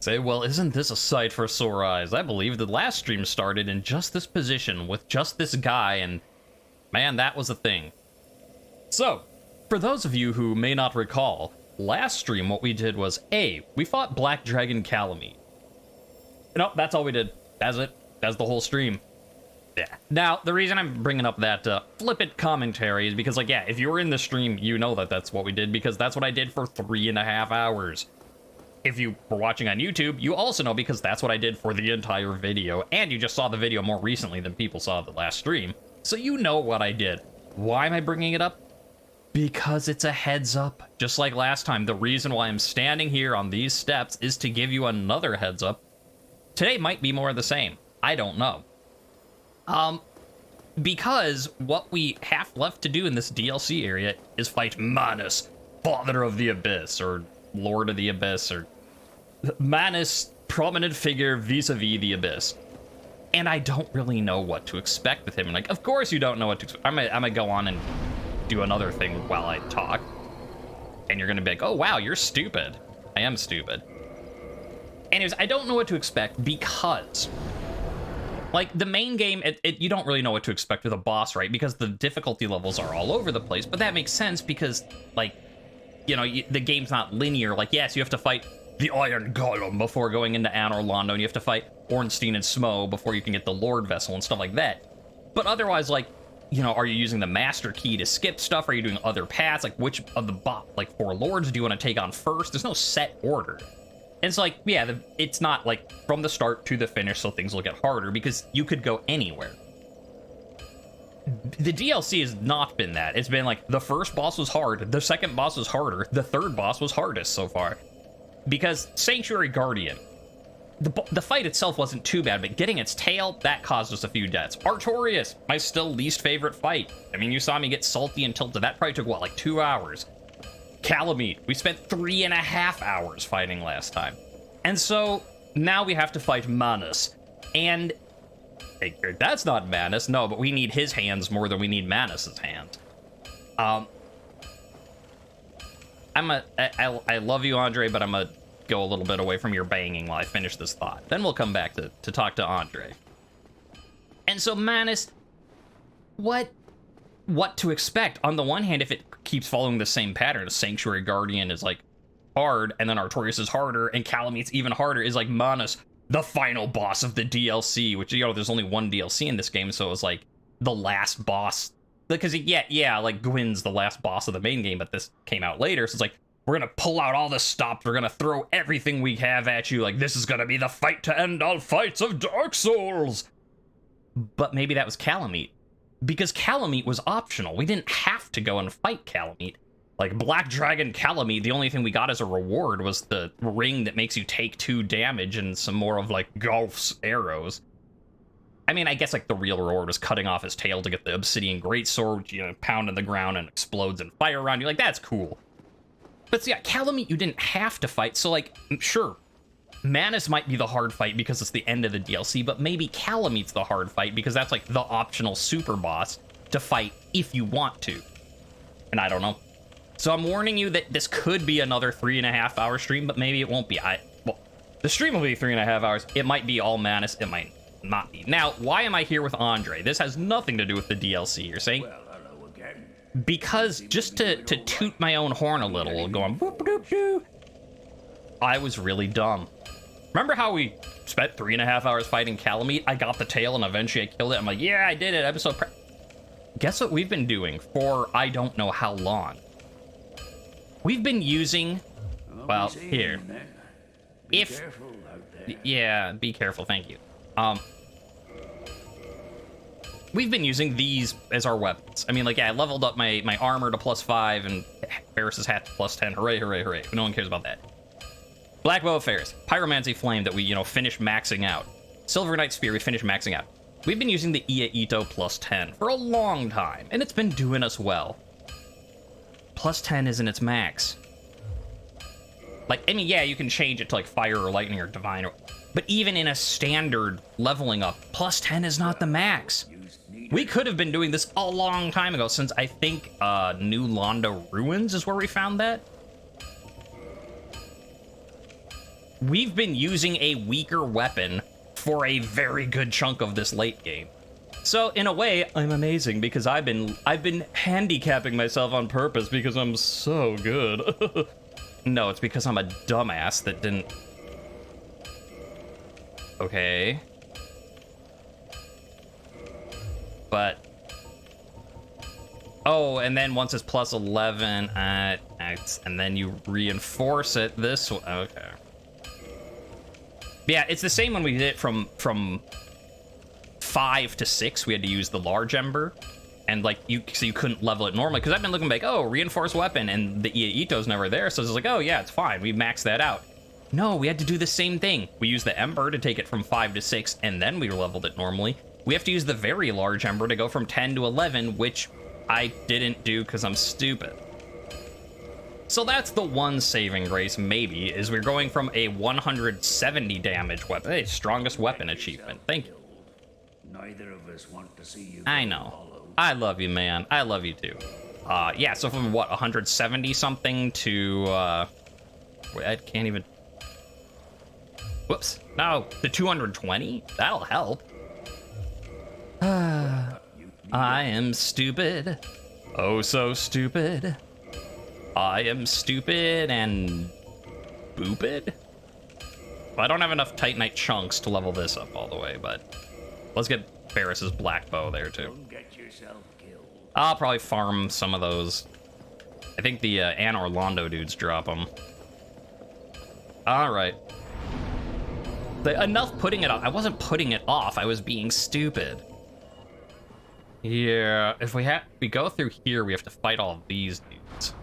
Say, well, isn't this a sight for sore eyes? I believe the last stream started in just this position with just this guy, and man, that was a thing. So, for those of you who may not recall, last stream what we did was, we fought Black Dragon Calamite. Nope, that's all we did. That's it. That's the whole stream. Yeah. Now, the reason I'm bringing up that flippant commentary is because, like, yeah, if you were in the stream, you know that that's what we did, because that's what I did for 3.5 hours. If you were watching on YouTube, you also know because that's what I did for the entire video, and you just saw the video more recently than people saw the last stream, so you know what I did. Why am I bringing it up? Because it's a heads up. Just like last time, the reason why I'm standing here on these steps is to give you another heads up. Today might be more of the same. I don't know. Because what we have left to do in this DLC area is fight Manus, Father of the Abyss, or Lord of the Abyss, or Manus, prominent figure vis-a-vis the Abyss. And I don't really know what to expect with him. And like, of course you don't know what to expect. I'm gonna go on and do another thing while I talk. And you're gonna be like, oh wow, you're stupid. I am stupid. Anyways, I don't know what to expect because, like, the main game, you don't really know what to expect with a boss, right? Because the difficulty levels are all over the place. But that makes sense because, like, you know, the game's not linear. Like, yes, you have to fight the Iron Golem before going into Anor Londo, and you have to fight Ornstein and Smo before you can get the Lord Vessel and stuff like that. But otherwise, like, you know, are you using the Master Key to skip stuff? Are you doing other paths? Like, which of the 4 lords do you want to take on first? There's no set order. And it's like, yeah, it's not like from the start to the finish, so things will get harder because you could go anywhere. The DLC has not been that. It's been like the first boss was hard, the second boss was harder, the third boss was hardest so far. Because Sanctuary Guardian, the fight itself wasn't too bad, but getting its tail, that caused us a few deaths. Artorias, my still least favorite fight. I mean, you saw me get salty and tilted. That probably took, what, like 2 hours? Calamite, we spent 3.5 hours fighting last time. And so, now we have to fight Manus. And that's not Manus, no, but we need his hands more than we need Manus's hands. I love you, Andre, but I'm gonna go a little bit away from your banging while I finish this thought. Then we'll come back to talk to Andre. And so Manus, what to expect? On the one hand, if it keeps following the same pattern, Sanctuary Guardian is like hard, and then Artorias is harder, and Calamite's even harder, is like Manus, the final boss of the DLC, which, you know, there's only one DLC in this game, so it was like the last boss. Because, yeah, like Gwyn's the last boss of the main game, but this came out later, so it's like, we're gonna pull out all the stops, we're gonna throw everything we have at you, like, this is gonna be the fight to end all fights of Dark Souls! But maybe that was Calamite. Because Calamite was optional. We didn't have to go and fight Calamite. Like, Black Dragon Calamite, the only thing we got as a reward was the ring that makes you take 2 damage and some more of, like, Golf's arrows. I mean, I guess, like, the real reward was cutting off his tail to get the Obsidian Greatsword, which, you know, pound in the ground and explodes in fire around you. Like, that's cool. But, so, yeah, Calamite you didn't have to fight, so, like, sure, Manus might be the hard fight because it's the end of the DLC, but maybe Calamite's the hard fight because that's, like, the optional super boss to fight if you want to. And I don't know. So I'm warning you that this could be another 3.5 hour stream, but maybe it won't be. Well, the stream will be 3.5 hours. It might be all Manus. It might not be. Now, why am I here with Andre? This has nothing to do with the DLC, you're saying? Well, hello again. Because just to toot my own horn a little, going boop doop doo, I was really dumb. Remember how we spent 3.5 hours fighting Calamite? I got the tail and eventually I killed it. I'm like, yeah, I did it. Episode. Guess what we've been doing for I don't know how long. We've been using, well, here. Be careful out there. Yeah, be careful, thank you. We've been using these as our weapons. I mean, like, yeah, I leveled up my armor to +5 and Ferris's hat to +10. Hooray, hooray, hooray. No one cares about that. Black Bow of Ferris. Pyromancy Flame that we, you know, finished maxing out. Silver Knight Spear we finished maxing out. We've been using the Iya Ito +10 for a long time, and it's been doing us well. +10 isn't its max. Like, I mean, yeah, you can change it to, like, Fire or Lightning or Divine, but even in a standard leveling up, +10 is not the max. We could have been doing this a long time ago, since I think New Londo Ruins is where we found that. we've been using a weaker weapon for a very good chunk of this late game. So in a way, I'm amazing because I've been handicapping myself on purpose because I'm so good. No, it's because I'm a dumbass that didn't. Okay. But oh, and then once it's plus 11, and then you reinforce it this way. Okay. Yeah, it's the same when we did it from 5 to 6. We had to use the large ember, and like so you couldn't level it normally. Because I've been looking like, oh, reinforced weapon, and the Ito's never there, so it's like, oh yeah, it's fine. We maxed that out. No, we had to do the same thing. We used the ember to take it from 5 to 6, and then we leveled it normally. We have to use the very large ember to go from 10 to 11, which I didn't do because I'm stupid. So that's the one saving grace, maybe, is we're going from a 170 damage weapon. Hey, strongest weapon achievement. Thank you. Neither of us want to see you. I know. I love you, man. I love you too. Yeah, so from what, 170 something to, wait, I can't even. Whoops. No, to 220? That'll help. I am stupid. Oh, so stupid. I am stupid and boopid. Well, I don't have enough Titanite chunks to level this up all the way, but let's get Ferris's black bow there too. Don't get yourself killed. I'll probably farm some of those. I think the Anor Londo dudes drop them. All right. Enough putting it off. I wasn't putting it off. I was being stupid. Yeah, if we go through here, we have to fight all of these dudes.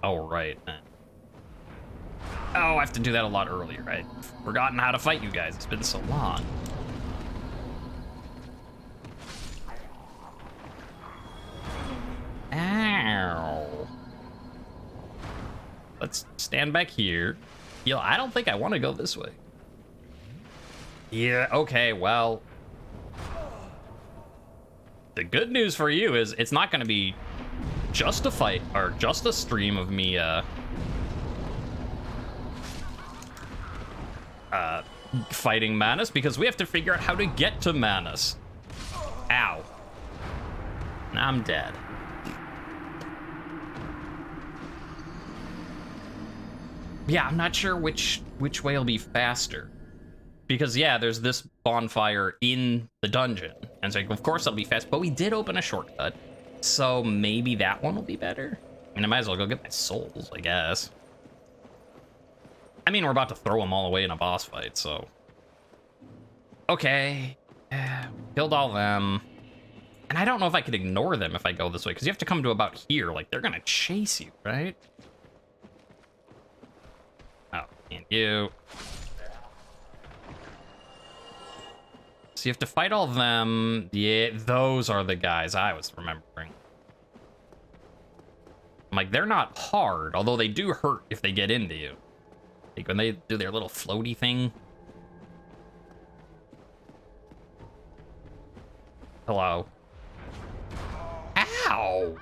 Oh, right. Oh, I have to do that a lot earlier. I'd forgotten how to fight you guys. It's been so long. Ow. Let's stand back here. Yo, I don't think I want to go this way. Yeah, okay, well. The good news for you is it's not going to be just a fight or just a stream of me fighting Manus, because we have to figure out how to get to Manus. Ow. I'm dead. Yeah, I'm not sure which way will be faster. Because, yeah, there's this bonfire in the dungeon. And so, of course, it'll be fast. But we did open a shortcut. So maybe that one will be better. I mean, I might as well go get my souls, I guess. I mean, we're about to throw them all away in a boss fight, so. Okay. Killed all them. And I don't know if I could ignore them if I go this way. Because you have to come to about here. Like, they're going to chase you, right? Oh, and you. So you have to fight all of them. Yeah, those are the guys I was remembering. I'm like, they're not hard, although they do hurt if they get into you. Like when they do their little floaty thing. Hello. Ow!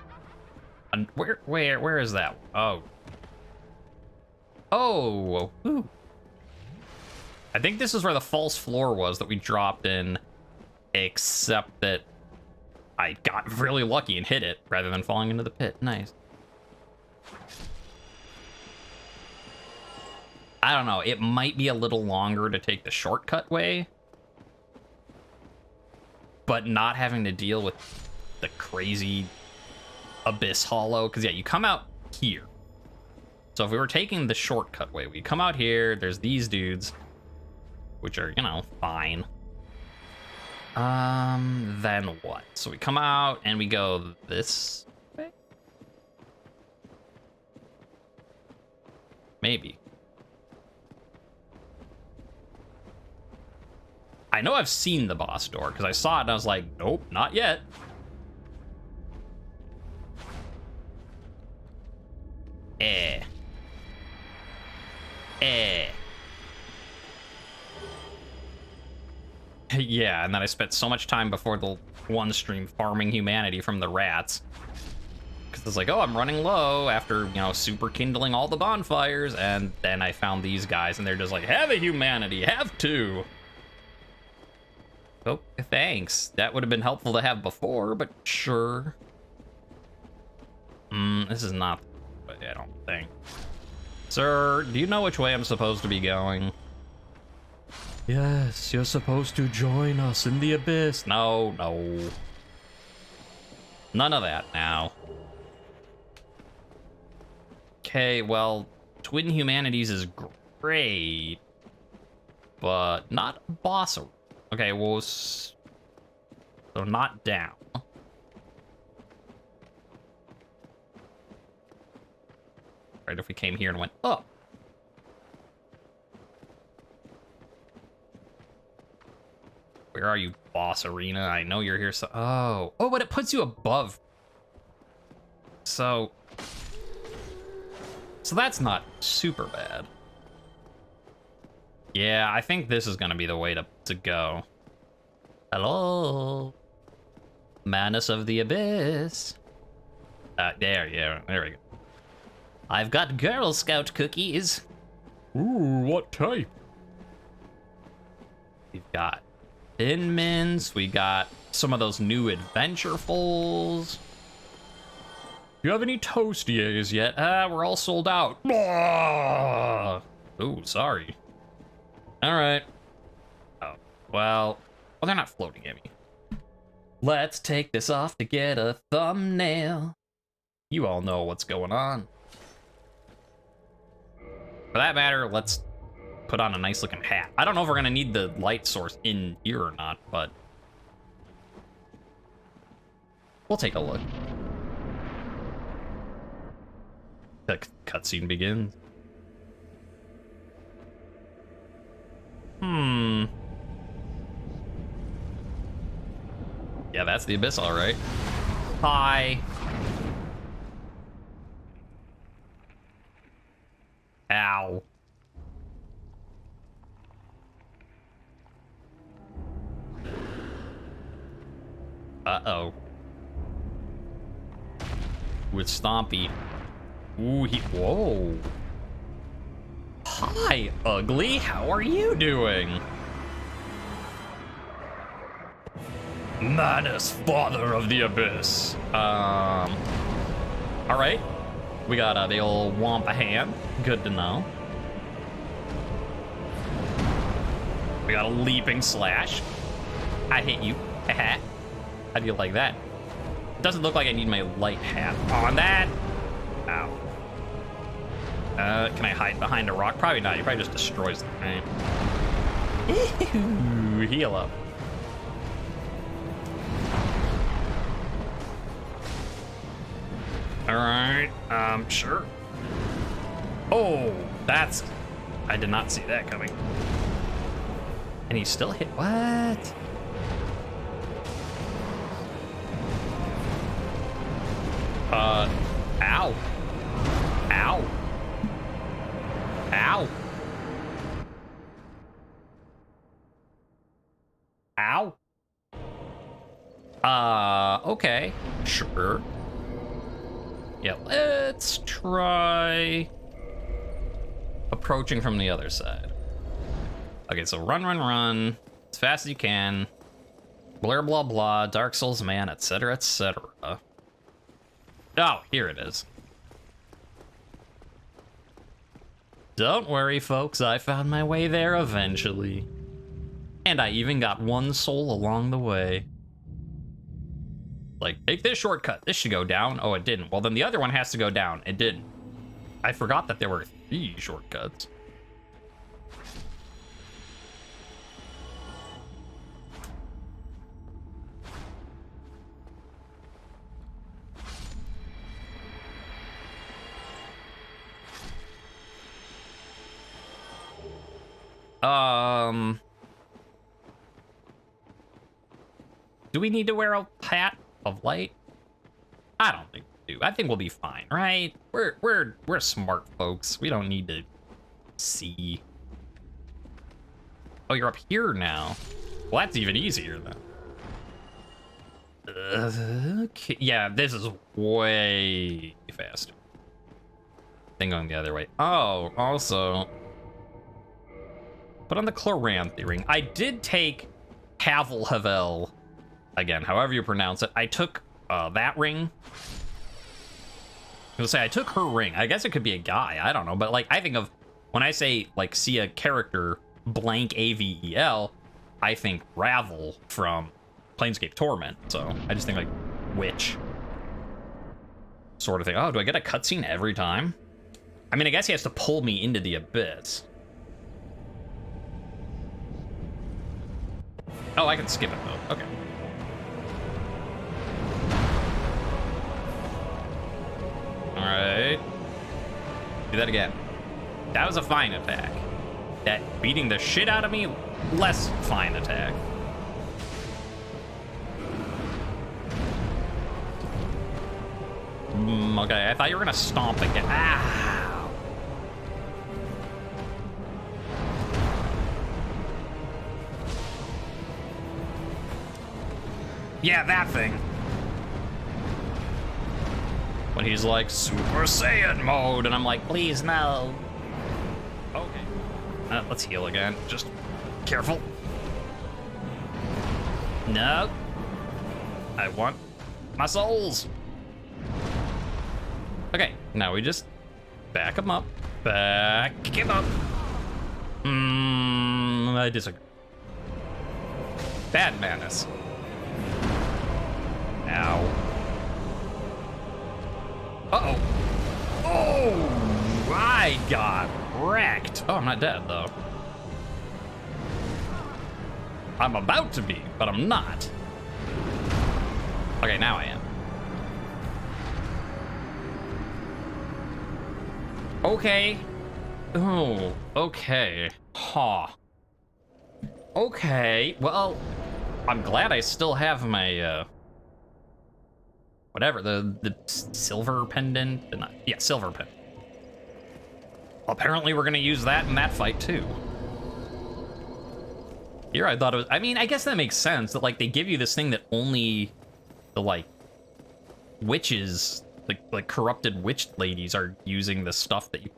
And where is that? Oh. Oh. Ooh. I think this is where the false floor was that we dropped in, except that I got really lucky and hit it rather than falling into the pit. Nice. I don't know. It might be a little longer to take the shortcut way, but not having to deal with the crazy abyss hollow. Because, yeah, you come out here. So if we were taking the shortcut way, we come out here, there's these dudes, which are, you know, fine. Then what? So we come out and we go this way? Maybe. I know I've seen the boss door, because I saw it and I was like, nope, not yet. Yeah, and then I spent so much time before the one stream farming humanity from the rats. because it's like, oh, I'm running low after, you know, super kindling all the bonfires, and then I found these guys, and they're just like, have a humanity, have two. Oh, thanks. That would have been helpful to have before, but sure. This is not the way, I don't think. Sir, do you know which way I'm supposed to be going? Yes, you're supposed to join us in the abyss. No, no. None of that now. Okay, well, Twin Humanities is great, but not boss. Okay, well, so not down. Right, if we came here and went up. Where are you, boss arena? I know you're here, so... Oh, but it puts you above. So that's not super bad. Yeah, I think this is gonna be the way to go. Hello? Manus of the Abyss. There we go. I've got Girl Scout cookies. Ooh, what type? We've got Thin Mints, we got some of those new Adventurefuls. Do you have any Toastiers yet? We're all sold out. Ooh, sorry. All right. Oh, well, they're not floating at me. Let's take this off to get a thumbnail. You all know what's going on. For that matter, let's put on a nice looking hat. I don't know if we're gonna need the light source in here or not, but we'll take a look. The cutscene begins. Yeah, that's the Abyss, all right. Hi. Ow. Uh-oh. With Stompy. Ooh, whoa. Hi, Ugly. How are you doing? Manus, father of the Abyss. All right. We got the old Wampa hand. Good to know. We got a leaping slash. I hit you. Haha. How do you like that? Doesn't look like I need my light hat on that. Ow. Can I hide behind a rock? Probably not. He probably just destroys the thing. Ooh, heal up. All right. Sure. Oh, that's... I did not see that coming. And he still hit... What? Ow. Ow. Ow. Ow. Okay. Sure. Yeah, let's try approaching from the other side. Okay, so run as fast as you can. Blah, blah, blah, Dark Souls man, etc., etc. Oh, here it is. Don't worry, folks, I found my way there eventually. And I even got one soul along the way. Like, take this shortcut. This should go down. Oh, it didn't. Well, then the other one has to go down. It didn't. I forgot that there were 3 shortcuts. Do we need to wear a hat of light? I don't think we do. I think we'll be fine, right? We're smart folks. We don't need to see. Oh, you're up here now. Well, that's even easier then. Okay. Yeah, this is way faster than going the other way. Oh, also, put on the Chloranthy ring. I did take Havel, again, however you pronounce it. I took that ring. I was gonna say, I took her ring. I guess it could be a guy. I don't know. But, like, I think of, when I say, like, see a character blank AVEL, I think Ravel from Planescape Torment. So I just think, like, witch sort of thing. Oh, do I get a cutscene every time? I mean, I guess he has to pull me into the abyss. Oh, I can skip it, though. Okay. Alright. Do that again. That was a fine attack. That beating the shit out of me, less fine attack. Okay, I thought you were gonna stomp again. Ah! Yeah, that thing. When he's like, Super Saiyan mode, and I'm like, please, no. Okay. Let's heal again. Just careful. No. I want my souls. Okay, now we just back him up. Back him up. I disagree. Bad Manus. Ow. Uh-oh. Oh, I got wrecked. Oh, I'm not dead, though. I'm about to be, but I'm not. Okay, now I am. Okay. Oh, okay. Huh. Okay, well, I'm glad I still have my, whatever, the silver pendant? Yeah, silver pendant. Apparently we're gonna use that in that fight, too. Here I thought it was, I mean, I guess that makes sense, that, like, they give you this thing that only the, like, witches, like corrupted witch ladies are using the stuff that you...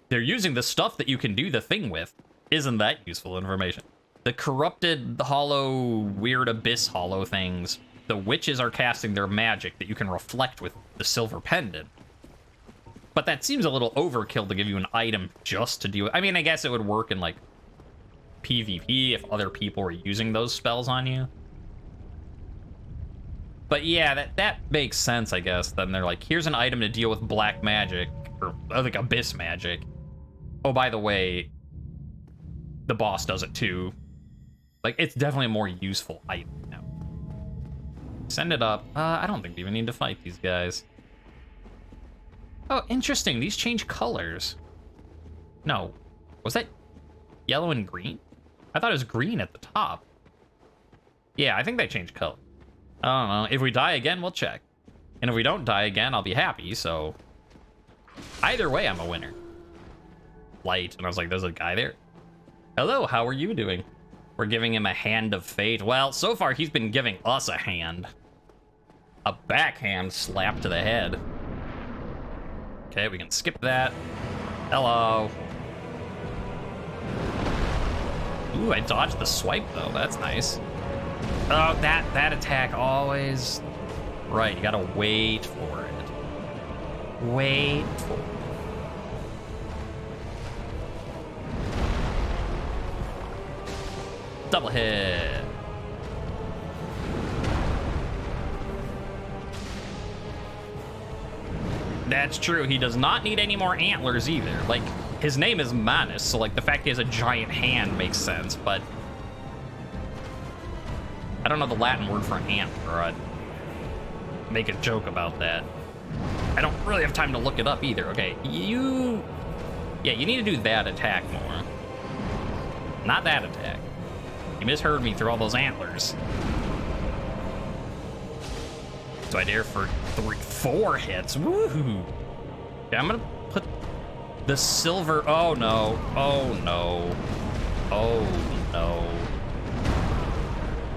They're using the stuff that you can do the thing with. Isn't that useful information? The corrupted, hollow, weird abyss hollow things, the witches are casting their magic that you can reflect with the silver pendant. But that seems a little overkill to give you an item just to do it. I mean, I guess it would work in, like, PvP if other people were using those spells on you. But yeah, that makes sense, I guess. Then they're like, here's an item to deal with black magic, or like abyss magic. Oh, by the way, the boss does it too. Like, it's definitely a more useful item now. Send it up. I don't think we even need to fight these guys. Oh, interesting. These change colors. No. Was that yellow and green? I thought it was green at the top. Yeah, I think they changed color. I don't know. If we die again, we'll check. And if we don't die again, I'll be happy, so... Either way, I'm a winner. Light. And I was like, there's a guy there. Hello, how are you doing? We're giving him a hand of fate. Well, so far, he's been giving us a hand. A backhand slap to the head. Okay, we can skip that. Hello. Ooh, I dodged the swipe, though. That's nice. Oh, that attack always... Right, you gotta wait for it. Wait for it. Double hit. That's true, he does not need any more antlers either. Like, his name is Manus, so like the fact he has a giant hand makes sense, but... I don't know the Latin word for an antler, or I'd make a joke about that. I don't really have time to look it up either. Okay, you... Yeah, you need to do that attack more. Not that attack. You misheard me through all those antlers. Do I dare for 4 hits? Woohoo! Okay, I'm gonna put the silver... Oh no. Oh no. Oh no.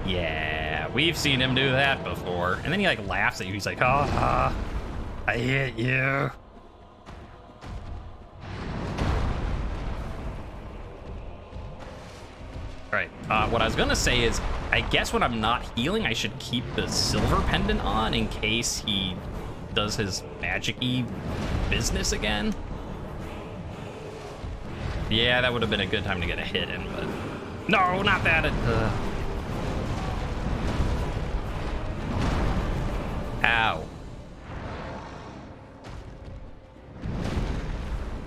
Yeah, we've seen him do that before. And then he like laughs at you. He's like, I hit you. Right. What I was gonna say is, I guess when I'm not healing, I should keep the silver pendant on in case he does his magic-y business again. Yeah, that would have been a good time to get a hit in, but no, not that. Ow.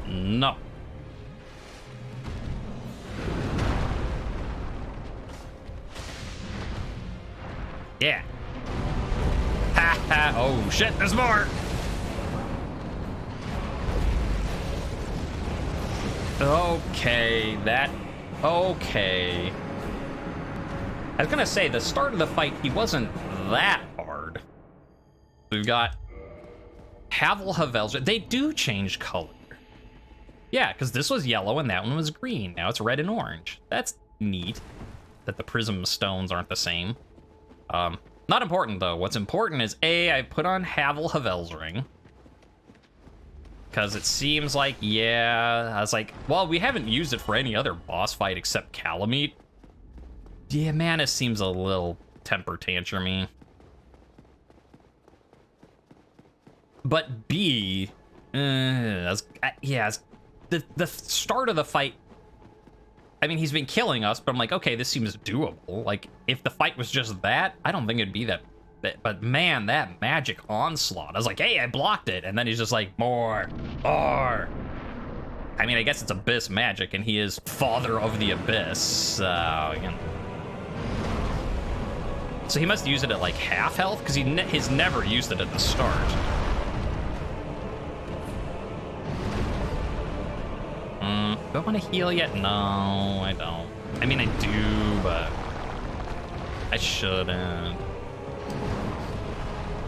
No. Yeah. Ha ha. Oh shit, there's more. Okay, okay. I was gonna say, the start of the fight, he wasn't that hard. We've got Havel Havelja. They do change color. Yeah, because this was yellow and that one was green. Now it's red and orange. That's neat that the prism stones aren't the same. Not important, though. What's important is, A, I put on Havel Havel's ring. Because it seems like, yeah, I was like, well, we haven't used it for any other boss fight except Calamite. Yeah, Manus seems a little temper tantrumy. But B, the start of the fight, I mean, he's been killing us, but I'm like, okay, this seems doable. Like, if the fight was just that, I don't think it'd be that. But man, that magic onslaught. I was like, hey, I blocked it. And then he's just like, more. I mean, I guess it's abyss magic, and he is father of the abyss. So he must use it at like half health, because he's never used it at the start. Do I want to heal yet? No, I don't. I mean, I do, but I shouldn't.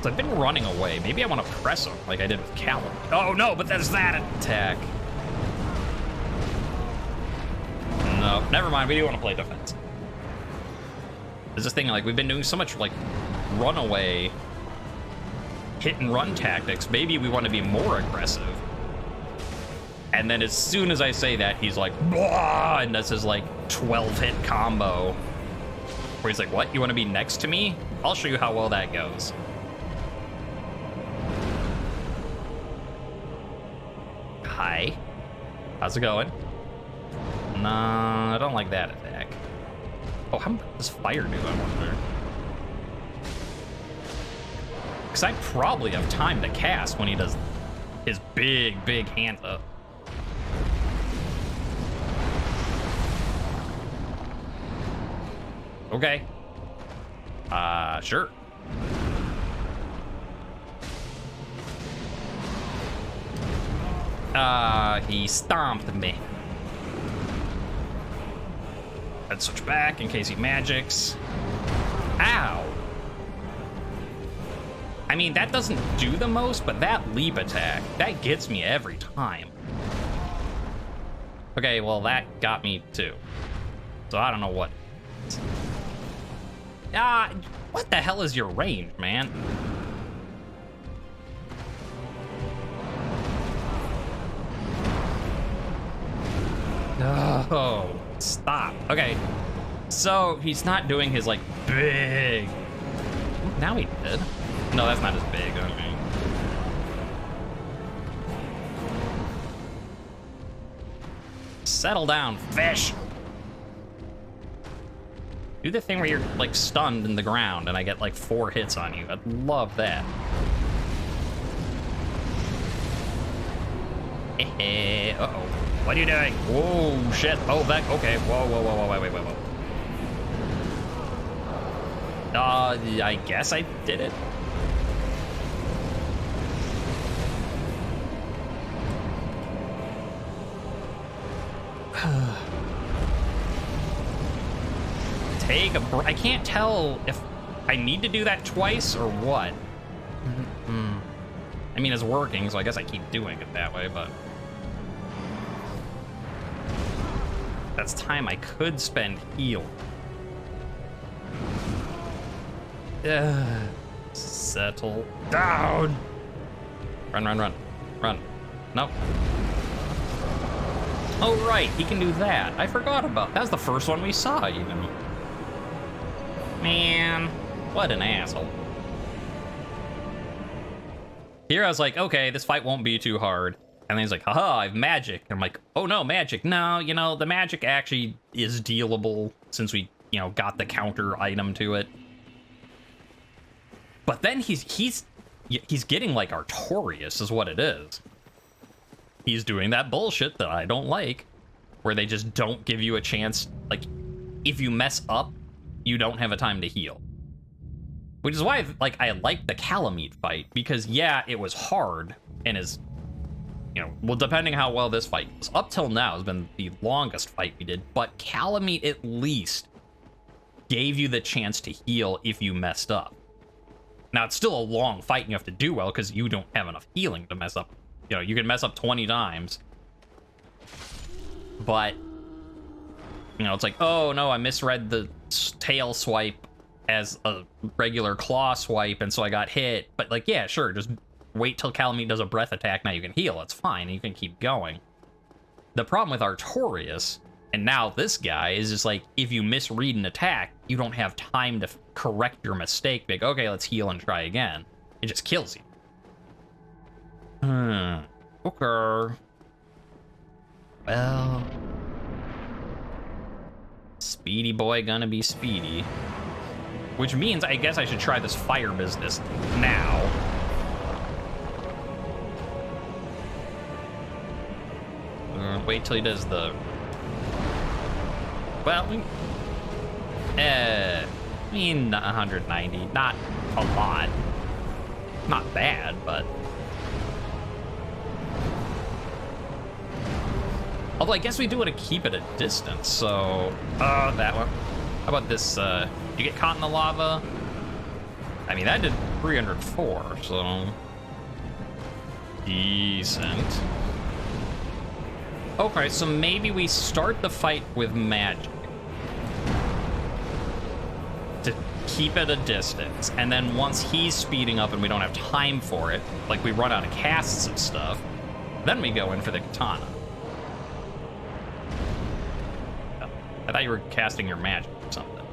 So I've been running away. Maybe I want to press him like I did with Callum. Oh no, but there's that attack. No, never mind. We do want to play defense. There's this thing, like, we've been doing so much like runaway, hit and run tactics. Maybe we want to be more aggressive. And then as soon as I say that, he's like, blah, and does his like 12 hit combo. Where he's like, what? You want to be next to me? I'll show you how well that goes. Hi. How's it going? Nah, I don't like that attack. Oh, how much does fire do, I wonder? Because I probably have time to cast when he does his big hands up. Okay. Sure. He stomped me. I'd switch back in case he magics. Ow. I mean, that doesn't do the most, but that leap attack, that gets me every time. Okay, well, that got me too. So I don't know what. What the hell is your range, man? Oh, stop. Okay, so he's not doing his, like, big... Now he did. No, that's not as big, okay. Settle down, fish! Do the thing where you're, like, stunned in the ground and I get, like, 4 hits on you. I'd love that. Uh-oh. What are you doing? Whoa, shit. Oh, that, okay. Whoa, wait. I guess I did it. Take a break. I can't tell if I need to do that twice or what. I mean, it's working, so I guess I keep doing it that way, but... That's time I could spend heal. Settle down. Run, run, run. Run. Nope. Oh, right. He can do that. I forgot about that. Was the first one we saw, even. Man. What an asshole. Here I was like, okay, this fight won't be too hard. And then he's like, haha, I have magic. And I'm like, oh no, magic. No, you know, the magic actually is dealable since we, you know, got the counter item to it. But then he's getting like Artorias is what it is. He's doing that bullshit that I don't like, where they just don't give you a chance. Like, if you mess up, you don't have a time to heal. Which is why, like, I like the Calamite fight, because, yeah, it was hard, and is, you know, well, depending how well this fight was. Up till now has been the longest fight we did, but Calamite at least gave you the chance to heal if you messed up. Now, it's still a long fight, and you have to do well, because you don't have enough healing to mess up. You know, you can mess up 20 times, but, you know, it's like, oh, no, I misread the tail swipe as a regular claw swipe, and so I got hit. But, like, yeah, sure, just wait till Calamite does a breath attack, now you can heal, it's fine, you can keep going. The problem with Artorias, and now this guy, is just like, if you misread an attack, you don't have time to correct your mistake, like, okay, let's heal and try again. It just kills you. Okay. Well, speedy boy gonna be speedy. Which means I guess I should try this fire business now. Wait till he does the... Well, I mean, 190. Not a lot. Not bad, but... Although I guess we do want to keep it a distance, so... that one. How about this, Did you get caught in the lava? I mean, that did 304, so... Decent. Okay, so maybe we start the fight with magic. To keep it a distance, and then once he's speeding up and we don't have time for it, like we run out of casts and stuff, then we go in for the katana. I thought you were casting your magic or something.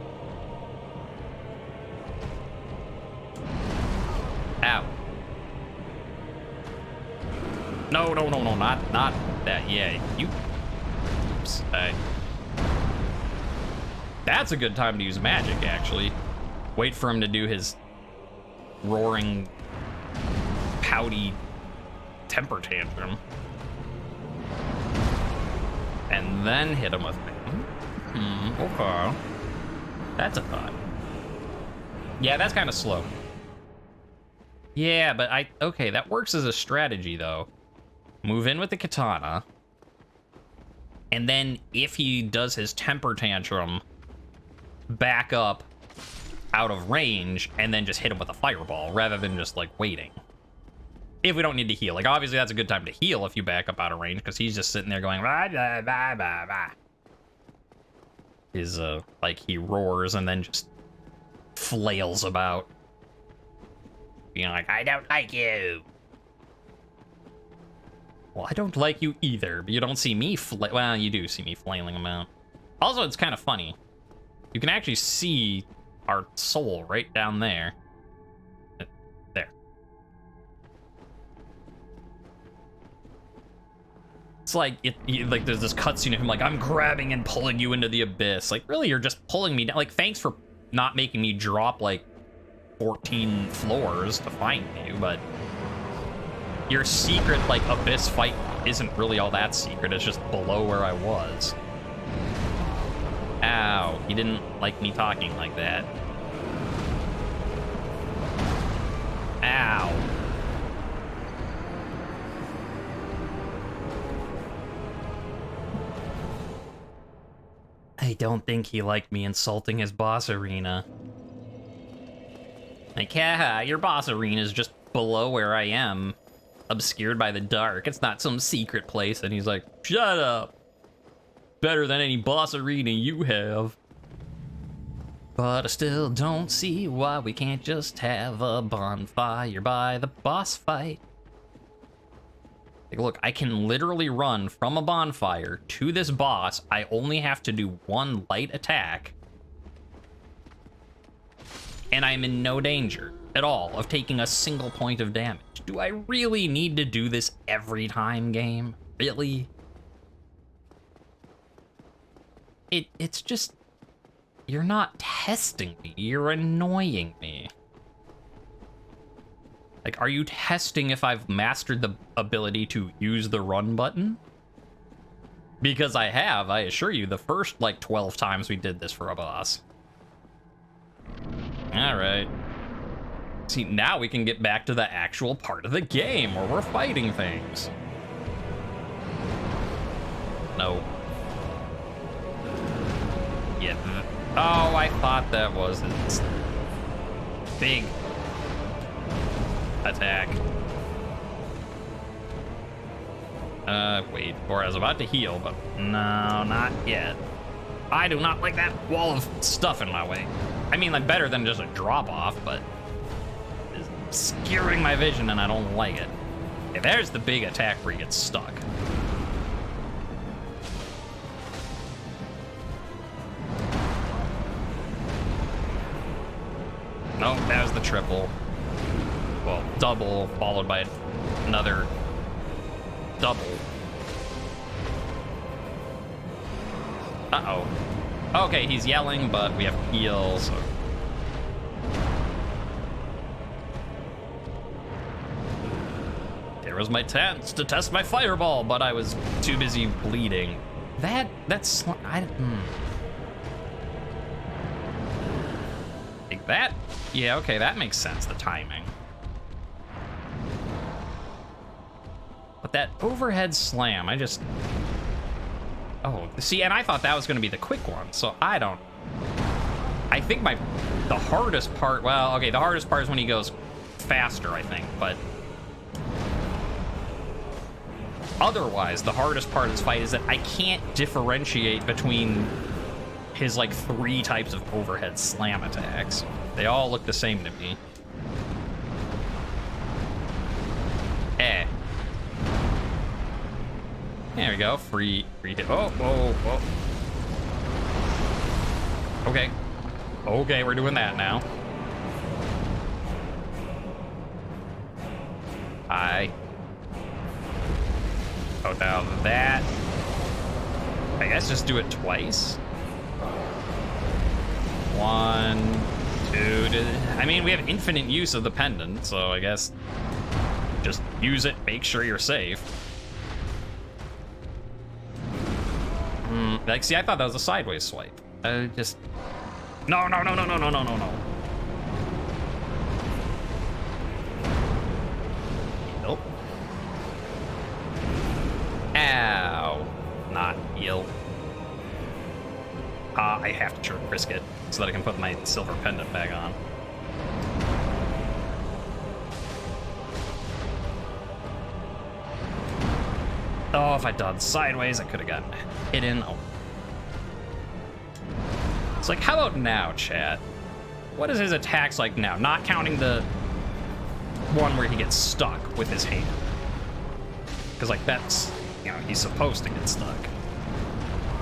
Ow. No, not that. Yeah, you... Oops. That's a good time to use magic, actually. Wait for him to do his roaring, pouty temper tantrum. And then hit him with... Okay. That's a thought. Yeah, that's kind of slow. Yeah, but okay, that works as a strategy, though. Move in with the katana. And then, if he does his temper tantrum, back up out of range, and then just hit him with a fireball, rather than just, like, waiting. If we don't need to heal. Like, obviously, that's a good time to heal if you back up out of range, because he's just sitting there going, bah, bah, bah, bah, bah. Is, like, he roars and then just flails about. Being like, I don't like you. Well, I don't like you either, but you don't see me well, you do see me flailing about. Also, it's kind of funny. You can actually see our soul right down there. There. It's like, like there's this cutscene of him like, I'm grabbing and pulling you into the abyss. Like, really, you're just pulling me down. Like, thanks for not making me drop, like, 14 floors to find you, but your secret, like, abyss fight isn't really all that secret. It's just below where I was. Ow, he didn't like me talking like that. Ow. I don't think he liked me insulting his boss arena. Like, yeah, your boss arena is just below where I am, obscured by the dark. It's not some secret place. And he's like, shut up. Better than any boss arena you have. But I still don't see why we can't just have a bonfire by the boss fight. Like, look, I can literally run from a bonfire to this boss. I only have to do one light attack. And I'm in no danger at all of taking a single point of damage. Do I really need to do this every time, game? Really? It's just... You're not testing me. You're annoying me. Like, are you testing if I've mastered the ability to use the run button? Because I have, I assure you, the first, like, 12 times we did this for a boss. Alright. See, now we can get back to the actual part of the game where we're fighting things. No. Yeah. Oh, I thought that was its big attack. Wait. Or I was about to heal, but no, not yet. I do not like that wall of stuff in my way. I mean, like, better than just a drop-off, but it's obscuring my vision, and I don't like it. Okay, there's the big attack where he gets stuck. Nope, that was the triple. Well, double, followed by another double. Uh-oh. Okay, he's yelling, but we have to heal, so... There was my chance to test my fireball, but I was too busy bleeding. That's... Like that? Yeah, okay, that makes sense, the timing. But that overhead slam, I just... Oh, see, and I thought that was going to be the quick one, so I don't... I think the hardest part... Well, okay, the hardest part is when he goes faster, I think, but... Otherwise, the hardest part of this fight is that I can't differentiate between his, like, 3 types of overhead slam attacks. They all look the same to me. Eh. There we go. Free hit. Oh, whoa, whoa. Okay. Okay, we're doing that now. Hi. Oh, now that. I guess just do it twice. 1, 2. I mean, we have infinite use of the pendant, so I guess just use it, make sure you're safe. Like, see, I thought that was a sideways swipe. Just... No, no, no, no, no, no, no, no, no. Nope. Ow. Not heal. I have to risk it so that I can put my silver pendant back on. Oh, if I'd done sideways, I could have gotten hit in. Oh. It's like, how about now, chat? What is his attacks like now? Not counting the one where he gets stuck with his hand. Because, like, that's, you know, he's supposed to get stuck.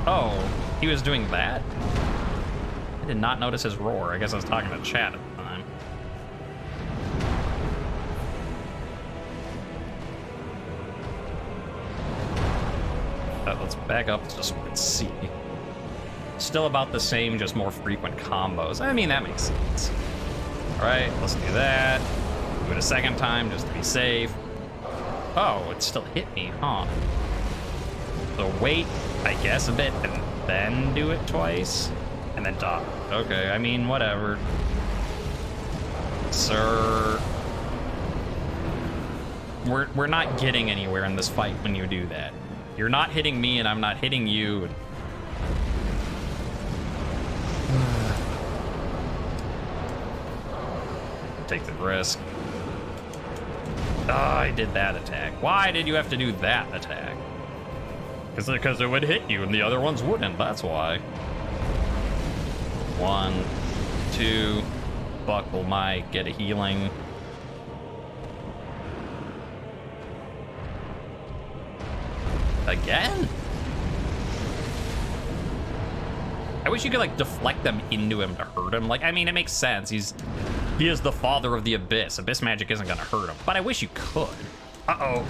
Oh, he was doing that? I did not notice his roar. I guess I was talking to chat at the time. Let's back up just so we can see. Still about the same, just more frequent combos. I mean, that makes sense. All right, let's do that. Do it a second time just to be safe. Oh, it still hit me, huh? So wait, I guess, a bit, and then do it twice, and then dodge. Okay, I mean, whatever. Sir. We're not getting anywhere in this fight when you do that. You're not hitting me, and I'm not hitting you. Take the risk. Oh, I did that attack. Why did you have to do that attack? Because it would hit you, and the other ones wouldn't. That's why. 1, to buckle my get a healing. Again? I wish you could, like, deflect them into him to hurt him. Like, I mean, it makes sense. He is the father of the Abyss. Abyss magic isn't gonna hurt him. But I wish you could. Uh-oh.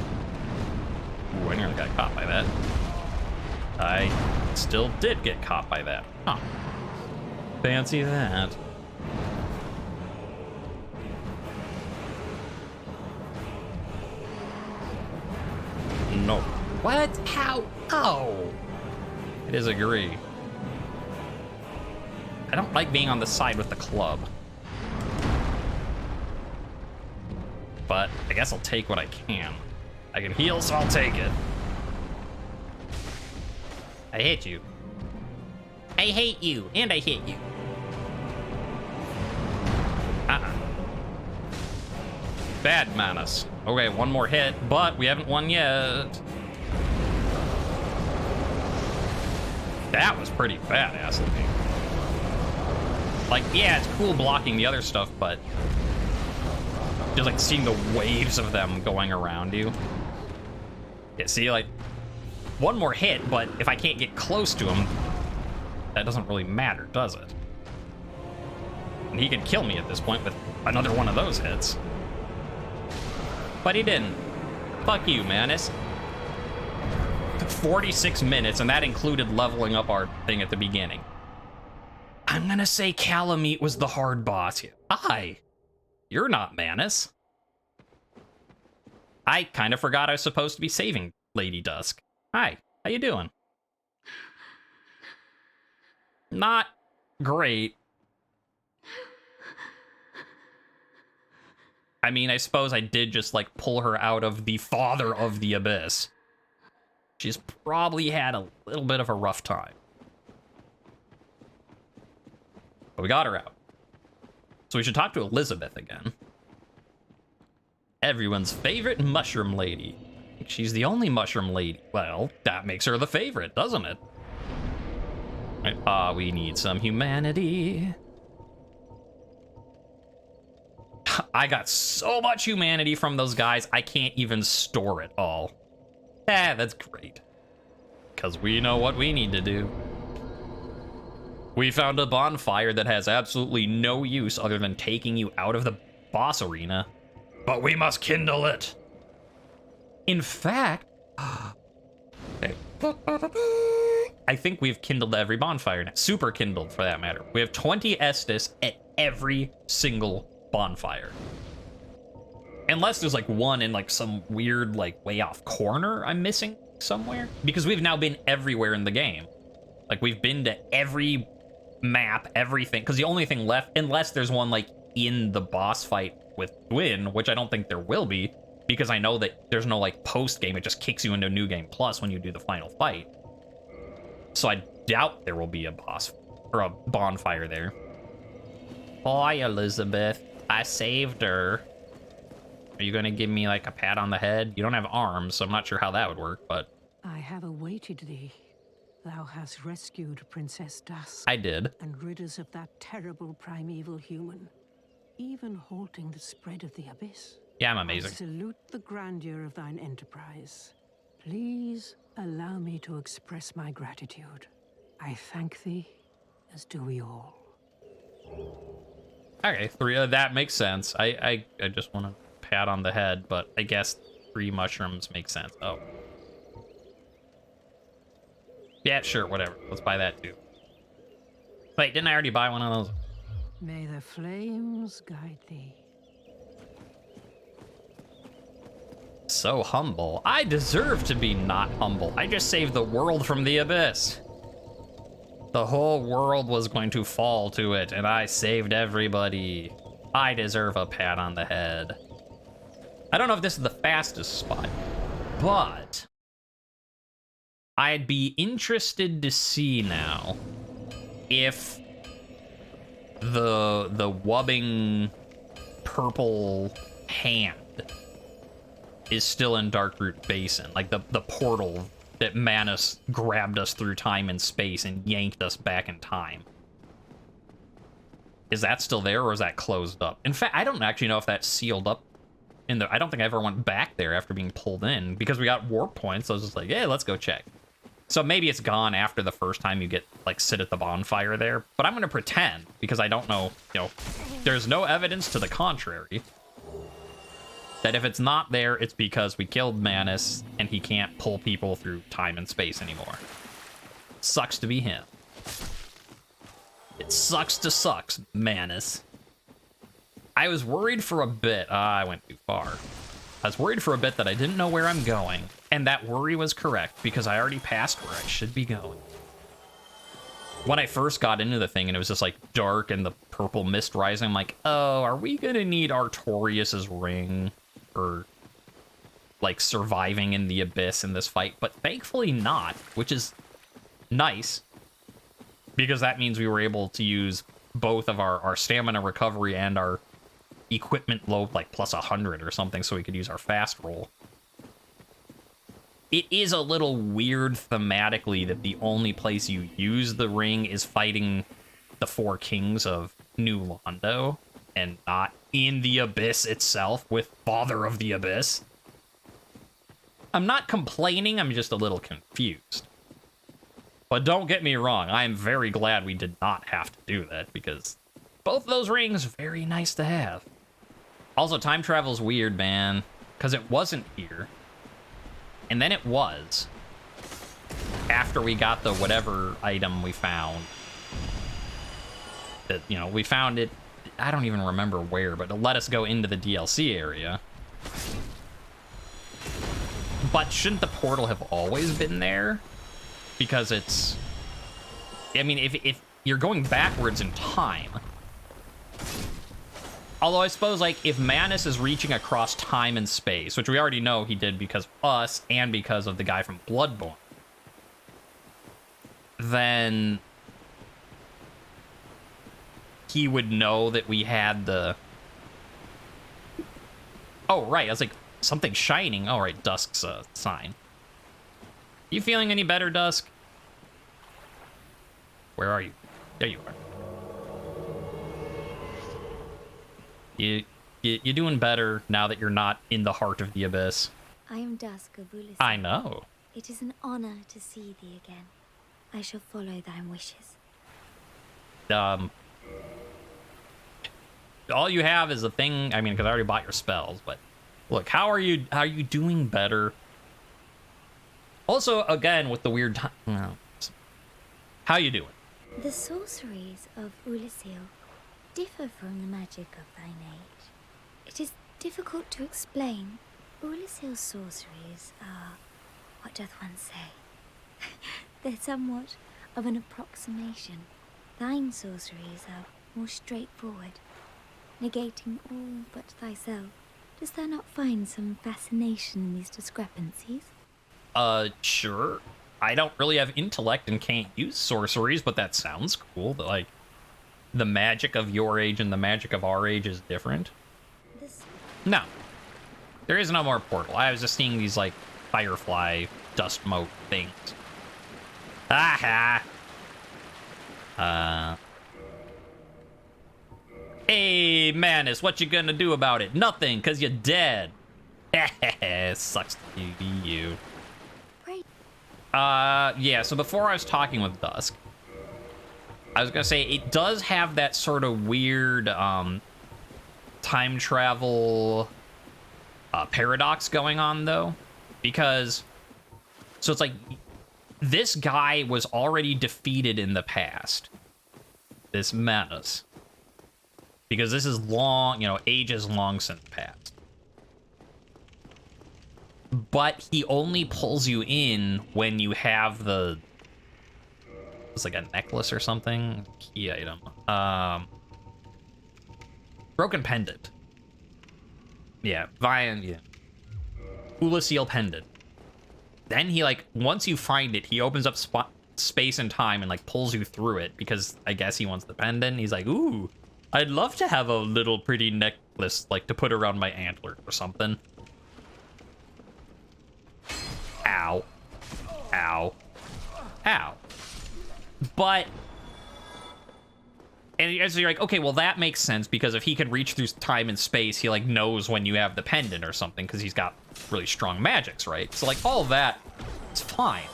Ooh, I nearly got caught by that. I still did get caught by that. Huh. Fancy that. No. What? How? Oh. I disagree. I don't like being on the side with the club. But I guess I'll take what I can. I can heal, so I'll take it. I hate you. I hate you, and I hit you. Bad Manus. Okay, one more hit, but we haven't won yet. That was pretty badass of me. Like, yeah, it's cool blocking the other stuff, but just like seeing the waves of them going around you. Yeah, see, like, one more hit, but if I can't get close to him, that doesn't really matter, does it? And he could kill me at this point with another one of those hits. But he didn't. Fuck you, Manus. Took 46 minutes, and that included leveling up our thing at the beginning. I'm gonna say Calamite was the hard boss here. Hi. You're not Manus. I kind of forgot I was supposed to be saving Lady Dusk. Hi, how you doing? Not great. I mean, I suppose I did just, like, pull her out of the father of the Abyss. She's probably had a little bit of a rough time. But we got her out. So we should talk to Elizabeth again. Everyone's favorite mushroom lady. She's the only mushroom lady. Well, that makes her the favorite, doesn't it? Right. We need some humanity. I got so much humanity from those guys, I can't even store it all. That's great. Because we know what we need to do. We found a bonfire that has absolutely no use other than taking you out of the boss arena. But we must kindle it. In fact, I think we've kindled every bonfire now. Super kindled, for that matter. We have 20 Estus at every single bonfire. Unless there's like one in like some weird like way off corner I'm missing somewhere. Because we've now been everywhere in the game. Like we've been to every map, everything. Because the only thing left, unless there's one like in the boss fight with Gwyn, which I don't think there will be, because I know that there's no like post game, it just kicks you into New Game Plus when you do the final fight. So I doubt there will be a boss or a bonfire there. Hi, Elizabeth. I saved her. Are you gonna give me like a pat on the head? You don't have arms, so I'm not sure how that would work, but... I have awaited thee. Thou hast rescued Princess Dusk. I did. And rid us of that terrible primeval human, even halting the spread of the Abyss. Yeah, I'm amazing. I salute the grandeur of thine enterprise. Please allow me to express my gratitude. I thank thee, as do we all. Okay, three. That makes sense. I just want to pat on the head, but I guess 3 mushrooms makes sense. Oh. Yeah, sure, whatever. Let's buy that too. Wait, didn't I already buy one of those? May the flames guide thee. So humble. I deserve to be not humble. I just saved the world from the Abyss. The whole world was going to fall to it, and I saved everybody. I deserve a pat on the head. I don't know if this is the fastest spot, but I'd be interested to see now if the wubbing purple hand is still in Darkroot Basin, like the portal that Manus grabbed us through time and space and yanked us back in time. Is that still there, or is that closed up? In fact, I don't actually know if that's sealed up in the... I don't think I ever went back there after being pulled in, because we got warp points, so I was just like, yeah, let's go check. So maybe it's gone after the first time you get, like, sit at the bonfire there. But I'm going to pretend, because I don't know, you know, there's no evidence to the contrary, that if it's not there, it's because we killed Manus, and he can't pull people through time and space anymore. Sucks to be him. It sucks to sucks, Manus. I was worried for a bit. I went too far. I was worried for a bit that I didn't know where I'm going, and that worry was correct, because I already passed where I should be going. When I first got into the thing, and it was just, like, dark and the purple mist rising, I'm like, oh, are we gonna need Artorias's ring for, like, surviving in the abyss in this fight? But thankfully not, which is nice, because that means we were able to use both of our stamina recovery and our equipment load, like, plus 100 or something, so we could use our fast roll. It is a little weird thematically that the only place you use the ring is fighting the four kings of New Londo, and not in the Abyss itself with Father of the Abyss. I'm not complaining, I'm just a little confused. But don't get me wrong, I am very glad we did not have to do that, because both those rings, very nice to have. Also, time travel's weird, man, because it wasn't here. And then it was. After we got the whatever item we found. That, you know, we found it, I don't even remember where, but it let us go into the DLC area. But shouldn't the portal have always been there? Because it's... I mean, if you're going backwards in time... Although I suppose, like, if Manus is reaching across time and space, which we already know he did because of us and because of the guy from Bloodborne, then he would know that we had the... Oh, right, I was like, something shining. Oh, right, Dusk's a sign. You feeling any better, Dusk? Where are you? There you are. You're doing better now that you're not in the heart of the abyss. I am Dusk of Ulyss. I know. It is an honor to see thee again. I shall follow thine wishes. All you have is a thing. I mean, because I already bought your spells. But look, how are you? How are you doing better? Also, again, with the weird time. No. How you doing? The sorceries of Ulyssiel differ from the magic of thine age. It is difficult to explain. Ulyssiel's sorceries are, what doth one say? They're somewhat of an approximation. Thine sorceries are more straightforward, negating all but thyself. Dost thou not find some fascination in these discrepancies? Sure. I don't really have intellect and can't use sorceries, but that sounds cool. Like, the magic of your age and the magic of our age is different. No. There is no more portal. I was just seeing these, like, firefly dust mote things. Aha! Hey, Manus, what you gonna do about it? Nothing, 'cause you're dead. Sucks to be you. Yeah, so before I was talking with Dusk, I was gonna say, it does have that sort of weird, time travel, paradox going on, though. Because, so it's like, this guy was already defeated in the past. This Manus. Because this is long, you know, ages long since passed. But he only pulls you in when you have the... It's like a necklace or something. Key item. Broken pendant. Yeah, yeah. Ulyssiel pendant. Then he, like, once you find it, he opens up space and time and, like, pulls you through it because I guess he wants the pendant. He's like, ooh, I'd love to have a little pretty necklace, like, to put around my antler or something. Ow. Ow. Ow. But And as you're like, okay, well, that makes sense, because if he can reach through time and space, he, like, knows when you have the pendant or something, because he's got really strong magics, right? So, like, all of that is fine.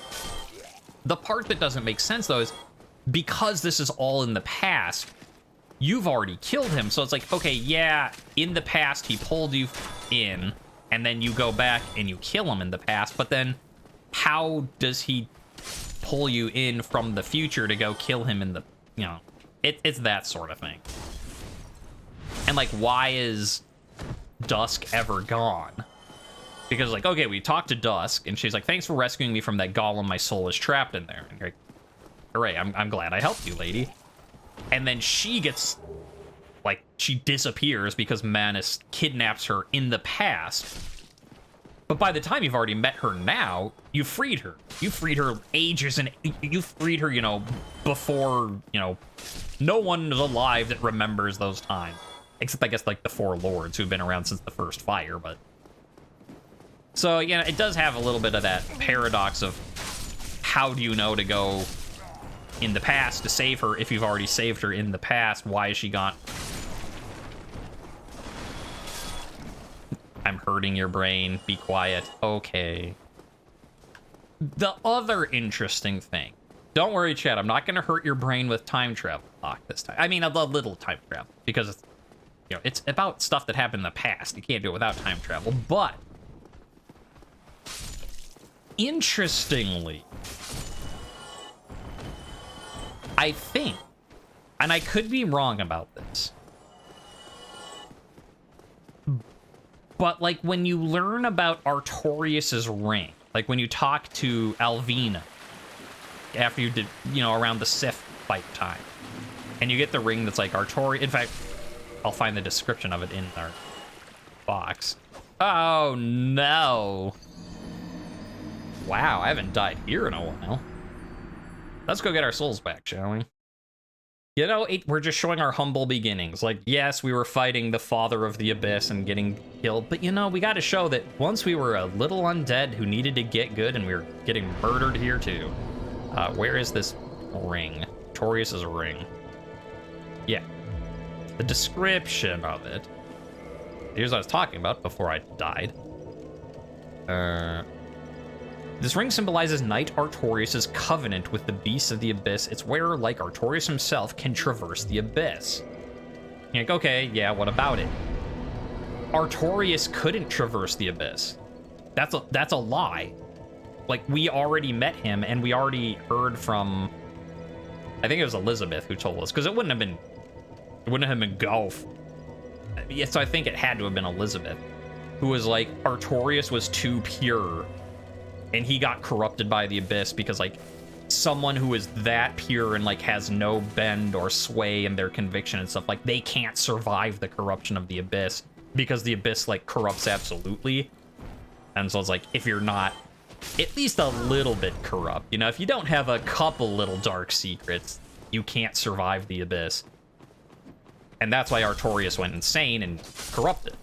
The part that doesn't make sense, though, is because this is all in the past, you've already killed him. So it's like, okay, yeah, in the past, he pulled you in, and then you go back and you kill him in the past, but then how does he pull you in from the future to go kill him in the, you know, it's that sort of thing. And, like, why is Dusk ever gone? Because, like, okay, we talked to Dusk, and she's like, thanks for rescuing me from that golem. My soul is trapped in there. And you're like, hooray, I'm glad I helped you, lady. And then she gets, like, she disappears because Manus kidnaps her in the past. But by the time you've already met her now, you freed her. You freed her ages, and you freed her, you know, before, you know, no one is alive that remembers those times. Except, I guess, like, the four lords who've been around since the first fire, but... So, yeah, it does have a little bit of that paradox of how do you know to go in the past to save her if you've already saved her in the past? Why is she gone? I'm hurting your brain. Be quiet. Okay. The other interesting thing. Don't worry, chat. I'm not going to hurt your brain with time travel talk this time. I mean, a little time travel. Because, it's, you know, it's about stuff that happened in the past. You can't do it without time travel. But, interestingly, I think, and I could be wrong about this, but, like, when you learn about Artorias's ring, like when you talk to Alvina after you did, you know, around the Sith fight time, and you get the ring that's like Artorias. In fact, I'll find the description of it in our box. Oh, no. Wow, I haven't died here in a while. Let's go get our souls back, shall we? You know, we're just showing our humble beginnings. Like, yes, we were fighting the Father of the Abyss and getting killed, but, you know, we got to show that once we were a little undead who needed to get good, and we were getting murdered here, too. Where is this ring? Artorias's ring. Yeah. The description of it. Here's what I was talking about before I died. This ring symbolizes Knight Artorias' covenant with the beasts of the Abyss. It's where, like Artorias himself, can traverse the Abyss. You're like, okay, yeah, what about it? Artorias couldn't traverse the Abyss. That's a lie. Like, we already met him, and we already heard from... I think it was Elizabeth who told us, because it wouldn't have been Golf. Yeah, so I think it had to have been Elizabeth, who was like, Artorias was too pure, and he got corrupted by the Abyss because, like, someone who is that pure and, like, has no bend or sway in their conviction and stuff, like, they can't survive the corruption of the Abyss because the Abyss, like, corrupts absolutely. And so it's like, if you're not at least a little bit corrupt, you know, if you don't have a couple little dark secrets, you can't survive the Abyss. And that's why Artorias went insane and corrupted.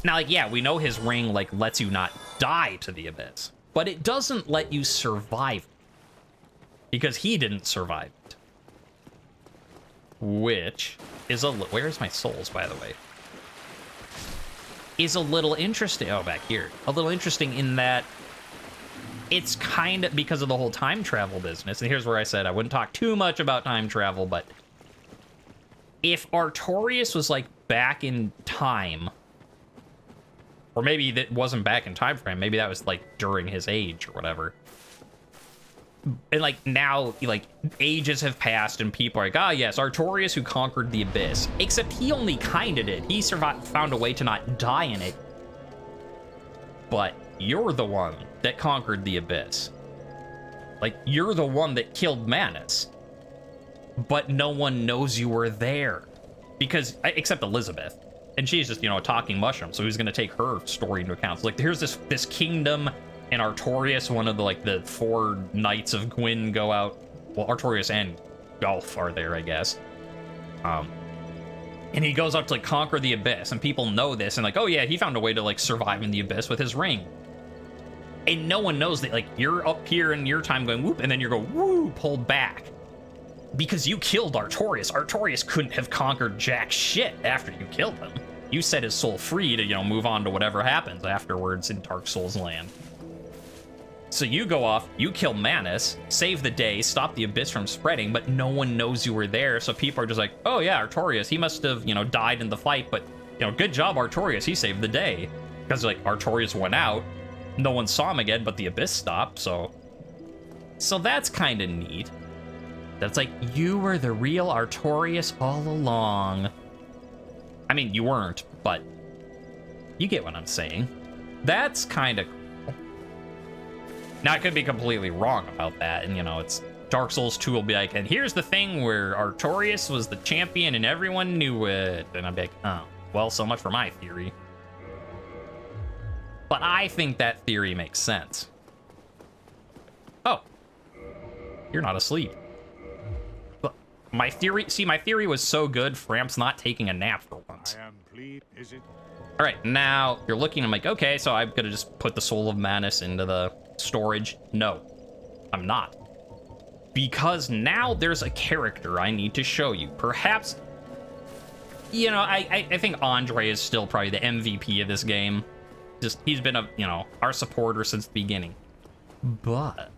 Now, like, yeah, we know his ring, like, lets you not die to the Abyss, but it doesn't let you survive it, because he didn't survive it. Which is where's my souls, by the way? Is a little interesting. Oh, back here. A little interesting in that it's kind of because of the whole time travel business. And here's where I said I wouldn't talk too much about time travel, but if Artorias was, like, back in time, or maybe that wasn't back in time frame, maybe that was, like, during his age or whatever. And, like, now, like, ages have passed and people are like, ah, yes, Artorias who conquered the Abyss. Except he only kinda did. He found a way to not die in it. But you're the one that conquered the Abyss. Like, you're the one that killed Manus. But no one knows you were there. Because, except Elizabeth. And she's just, you know, a talking mushroom, so who's gonna take her story into account? So, like, here's this kingdom, and Artorias, one of the, like, the 4 knights of Gwyn go out. Well, Artorias and Golf are there, I guess. And he goes out to, like, conquer the Abyss, and people know this, and, like, oh yeah, he found a way to, like, survive in the Abyss with his ring. And no one knows that, like, you're up here in your time going whoop, and then you're going woo, pulled back. because you killed Artorias. Artorias couldn't have conquered jack shit after you killed him. You set his soul free to, you know, move on to whatever happens afterwards in Dark Souls land. So you go off, you kill Manus, save the day, stop the abyss from spreading, but no one knows you were there, so people are just like, oh yeah, Artorias, he must have, you know, died in the fight, but, you know, good job, Artorias, he saved the day. Because, like, Artorias went out, no one saw him again, but the abyss stopped, so... So that's kind of neat. That's like, you were the real Artorias all along. I mean, you weren't, but you get what I'm saying. That's kind of cool. Now, I could be completely wrong about that, and, you know, it's Dark Souls 2 will be like, and here's the thing where Artorias was the champion and everyone knew it. And I'd be like, oh, well, so much for my theory. But I think that theory makes sense. Oh, you're not asleep. But my theory was so good, Framp's not taking a nap for once. I am pleased, is it? All right, now you're looking, I'm like, okay, so I'm gonna just put the Soul of Manus into the storage. No, I'm not. Because now there's a character I need to show you. Perhaps, you know, I think Andre is still probably the MVP of this game. Just, he's been a, you know, our supporter since the beginning. But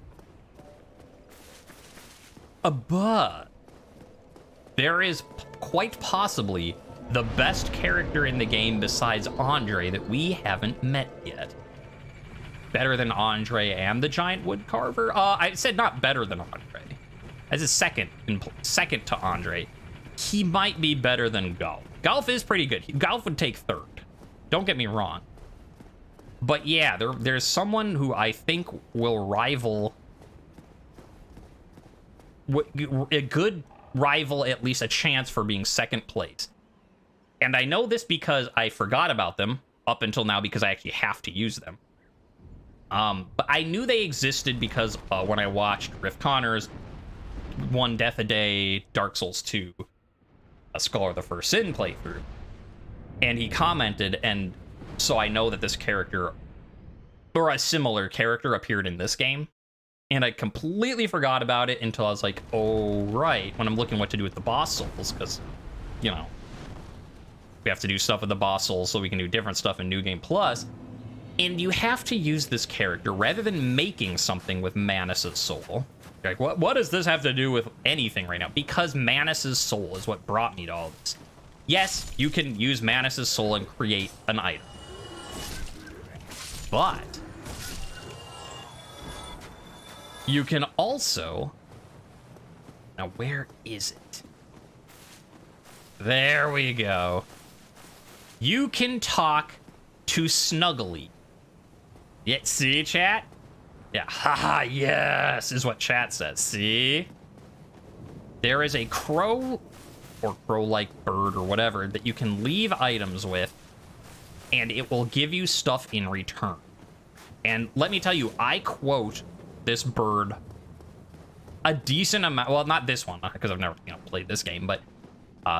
there is quite possibly the best character in the game besides Andre that we haven't met yet. Better than Andre and the Giant Woodcarver? I said not better than Andre. As a second to Andre. He might be better than Golf. Golf is pretty good. Golf would take third. Don't get me wrong. But yeah, there's someone who I think will rival... a good rival, at least a chance for being second place. And I know this because I forgot about them up until now because I actually have to use them. But I knew they existed because when I watched Riff Connor's One Death a Day Dark Souls 2, a Scholar of the First Sin playthrough, and he commented, and so I know that this character, or a similar character, appeared in this game. And I completely forgot about it until I was like, oh, right, when I'm looking what to do with the boss souls, because, you know, we have to do stuff with the boss souls so we can do different stuff in New Game Plus. And you have to use this character rather than making something with Manus's soul. Like, what does this have to do with anything right now? Because Manus's soul is what brought me to all this. Yes, you can use Manus's soul and create an item. But you can also... Now, where is it? There we go. You can talk to Snuggly. Yeah, see, chat? Yeah, haha, yes, is what chat says. See? There is a crow, or crow-like bird, or whatever, that you can leave items with, and it will give you stuff in return. And let me tell you, I quote this bird a decent amount. Well, not this one, because I've never, you know, played this game, but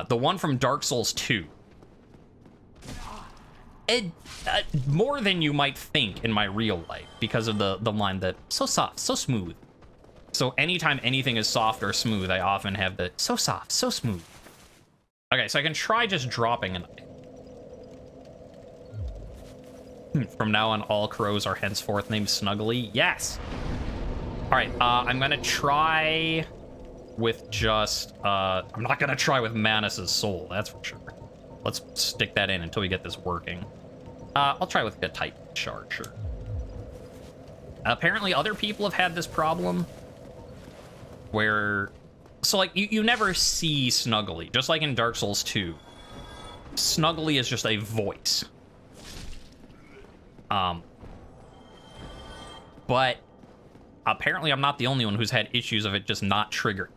the one from Dark Souls 2. More than you might think in my real life, because of the line that so soft, so smooth. So anytime anything is soft or smooth, I often have the so soft, so smooth. Okay, so I can try just dropping an item. From now on, all crows are henceforth named Snuggly. Yes. All right, I'm gonna try with just, I'm not gonna try with Manus's soul, that's for sure. Let's stick that in until we get this working. I'll try with a type shard, sure. Apparently other people have had this problem where, so like you never see Snuggly, just like in Dark Souls 2. Snuggly is just a voice. But apparently I'm not the only one who's had issues of it just not triggering.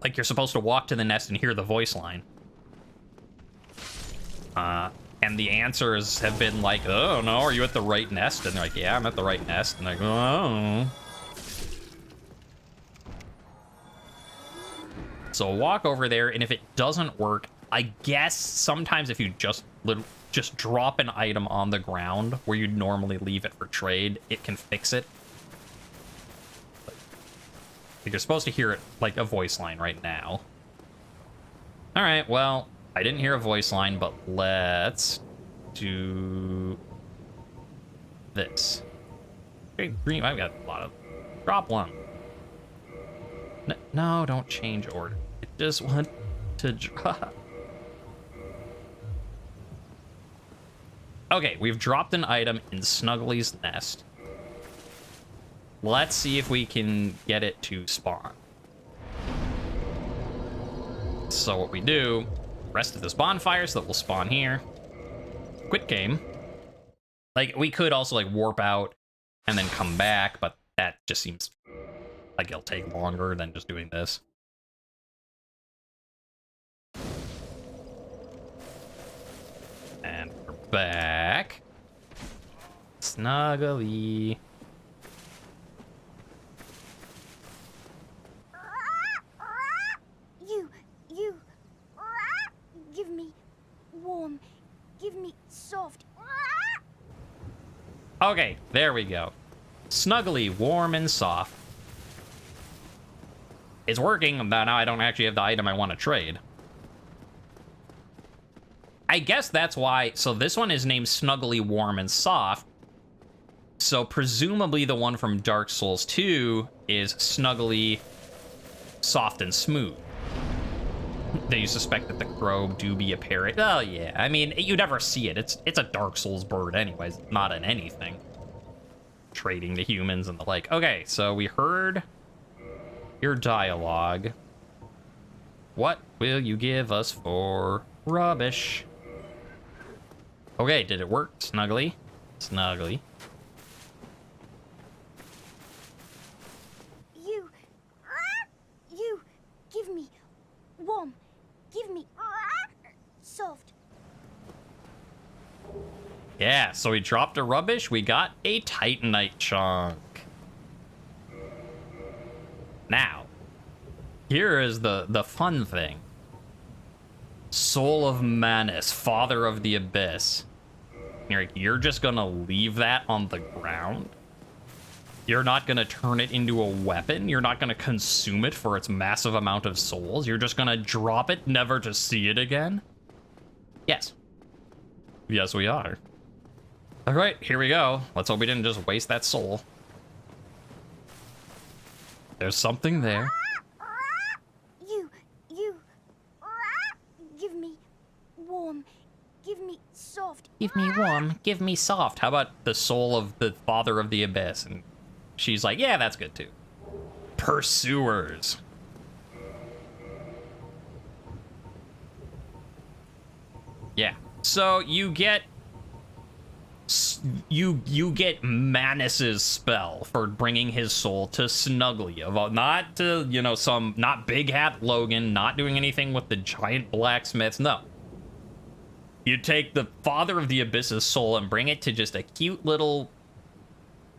Like, you're supposed to walk to the nest and hear the voice line. And the answers have been like, oh no, are you at the right nest? And they're like, yeah, I'm at the right nest. And they're like, oh. So walk over there, and if it doesn't work, I guess sometimes if you just drop an item on the ground where you'd normally leave it for trade, it can fix it. But you're supposed to hear it like a voice line right now. All right, well, I didn't hear a voice line, but let's do this. Okay, green, I've got a lot of... Drop one. No, don't change order. I just want to drop. Okay, we've dropped an item in Snuggly's nest. Let's see if we can get it to spawn. So what we do, rest of this bonfire so that we'll spawn here. Quit game. Like, we could also, like, warp out and then come back, but that just seems like it'll take longer than just doing this. And we're back. Snuggly. You, give me warm, give me soft. Okay, there we go. Snuggly, warm and soft. It's working, but now I don't actually have the item I want to trade. I guess that's why, so this one is named Snuggly, Warm and Soft. So presumably the one from Dark Souls 2 is Snuggly, Soft and Smooth. Do you suspect that the crow do be a parrot? Oh yeah, I mean, you never see it. It's a Dark Souls bird anyways, not in anything. Trading to humans and the like. Okay, so we heard your dialogue. What will you give us for rubbish? Okay, did it work? Snuggly? Snuggly. You, give me warm, give me soft. Yeah, so we dropped a rubbish, we got a Titanite chunk. Now, here is the fun thing. Soul of Manus, Father of the Abyss. You're just gonna leave that on the ground? You're not gonna turn it into a weapon? You're not gonna consume it for its massive amount of souls? You're just gonna drop it, never to see it again? Yes. Yes, we are. All right, here we go. Let's hope we didn't just waste that soul. There's something there. You, give me warm, give me soft. Give me warm, give me soft. How about the soul of the Father of the Abyss? And she's like, yeah, that's good too. Pursuers. Yeah. So you get Manus's spell for bringing his soul to Snuggly. Not to, you know, not Big Hat Logan, not doing anything with the giant blacksmiths. No. You take the Father of the Abyss's soul and bring it to just a cute little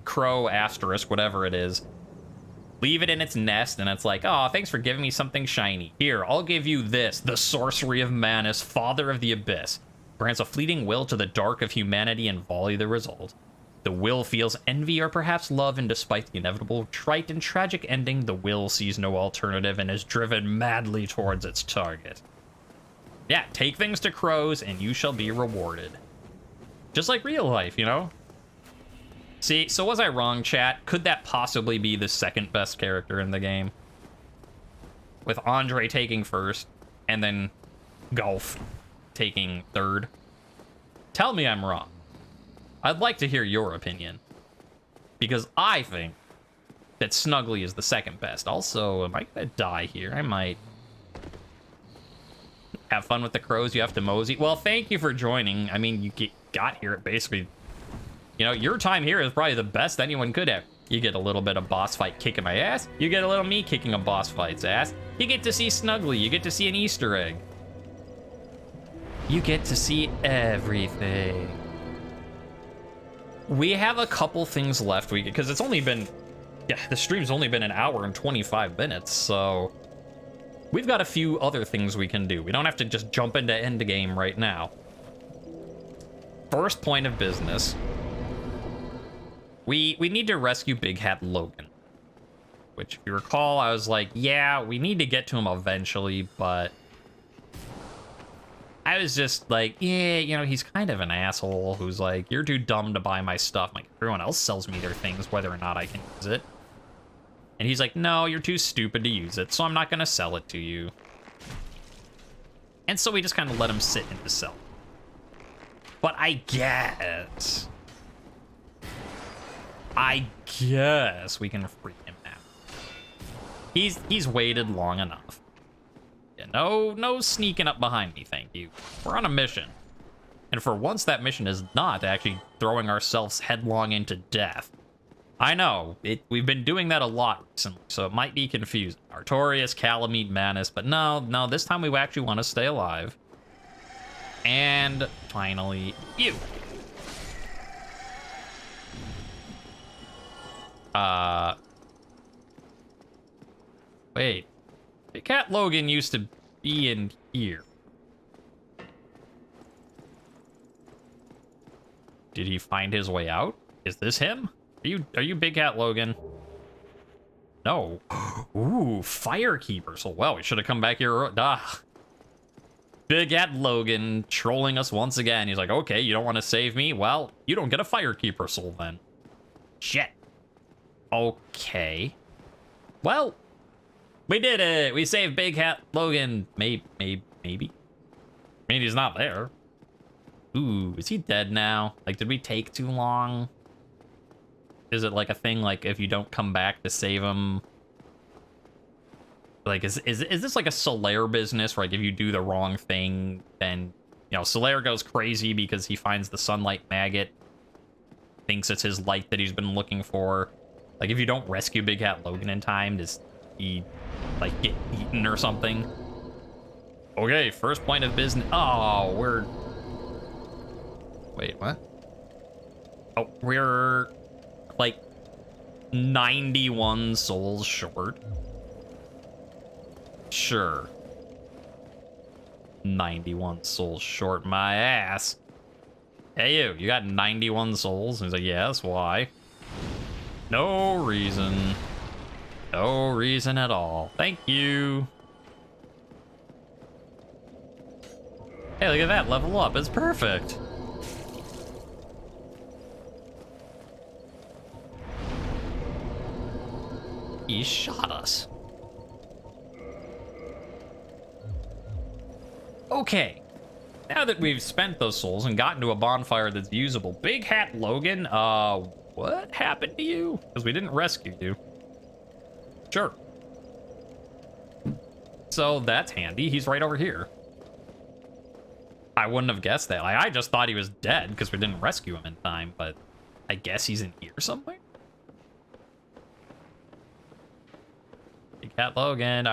crow asterisk, whatever it is. Leave it in its nest, and it's like, oh, thanks for giving me something shiny. Here, I'll give you this, the sorcery of Manus, Father of the Abyss. Grants a fleeting will to the dark of humanity and volley the result. The will feels envy or perhaps love, and despite the inevitable trite and tragic ending, the will sees no alternative and is driven madly towards its target. Yeah, take things to crows and you shall be rewarded. Just like real life, you know? See, so was I wrong, chat? Could that possibly be the second best character in the game? With Andre taking first, and then Golf taking third. Tell me I'm wrong. I'd like to hear your opinion. Because I think that Snuggly is the second best. Also, am I gonna die here? I might. Have fun with the crows, you have to mosey. Well, thank you for joining. I mean, you got here at basically... You know, your time here is probably the best anyone could have. You get a little bit of boss fight kicking my ass. You get a little me kicking a boss fight's ass. You get to see Snuggly. You get to see an Easter egg. You get to see everything. We have a couple things left. Because it's only been... Yeah, the stream's only been an hour and 25 minutes, so... We've got a few other things we can do. We don't have to just jump into endgame right now. First point of business. We need to rescue Big Hat Logan. Which, if you recall, I was like, yeah, we need to get to him eventually, but I was just like, yeah, you know, he's kind of an asshole who's like, you're too dumb to buy my stuff. I'm like, everyone else sells me their things, whether or not I can use it. And he's like, no, you're too stupid to use it, so I'm not going to sell it to you. And so we just kind of let him sit in the cell. But I guess we can free him now. He's waited long enough. Yeah, no sneaking up behind me, thank you. We're on a mission. And for once, that mission is not actually throwing ourselves headlong into death. I know, we've been doing that a lot recently, so it might be confusing. Artorias, Calamite, Manus, but no, this time we actually want to stay alive. And finally, you. Wait. Big Hat Logan used to be in here. Did he find his way out? Is this him? Are you Big Hat Logan? No. Ooh, Firekeeper. So, well, we should have come back here. Big Hat Logan trolling us once again. He's like, okay, you don't want to save me? Well, you don't get a Firekeeper soul then. Shit. Okay. Well, we did it. We saved Big Hat Logan. Maybe. I mean, he's not there. Ooh, is he dead now? Like, did we take too long? Is it like a thing, like, if you don't come back to save him? Like, is this like a Solaire business where, like, if you do the wrong thing, then, you know, Solaire goes crazy because he finds the sunlight maggot, thinks it's his light that he's been looking for. Like, if you don't rescue Big Hat Logan in time, does he, like, get eaten or something? Okay, first point of business. Oh, we're... Wait, what? Oh, we're, like, 91 souls short. Sure. 91 souls short my ass. Hey, you got 91 souls? And he's like, yes, why? No reason. No reason at all. Thank you. Hey, look at that. Level up. It's perfect. He shot us. Okay. Now that we've spent those souls and gotten to a bonfire that's usable, Big Hat Logan, what happened to you? Because we didn't rescue you. Sure. So that's handy. He's right over here. I wouldn't have guessed that. Like, I just thought he was dead because we didn't rescue him in time, but I guess he's in here somewhere? Big Hat Logan,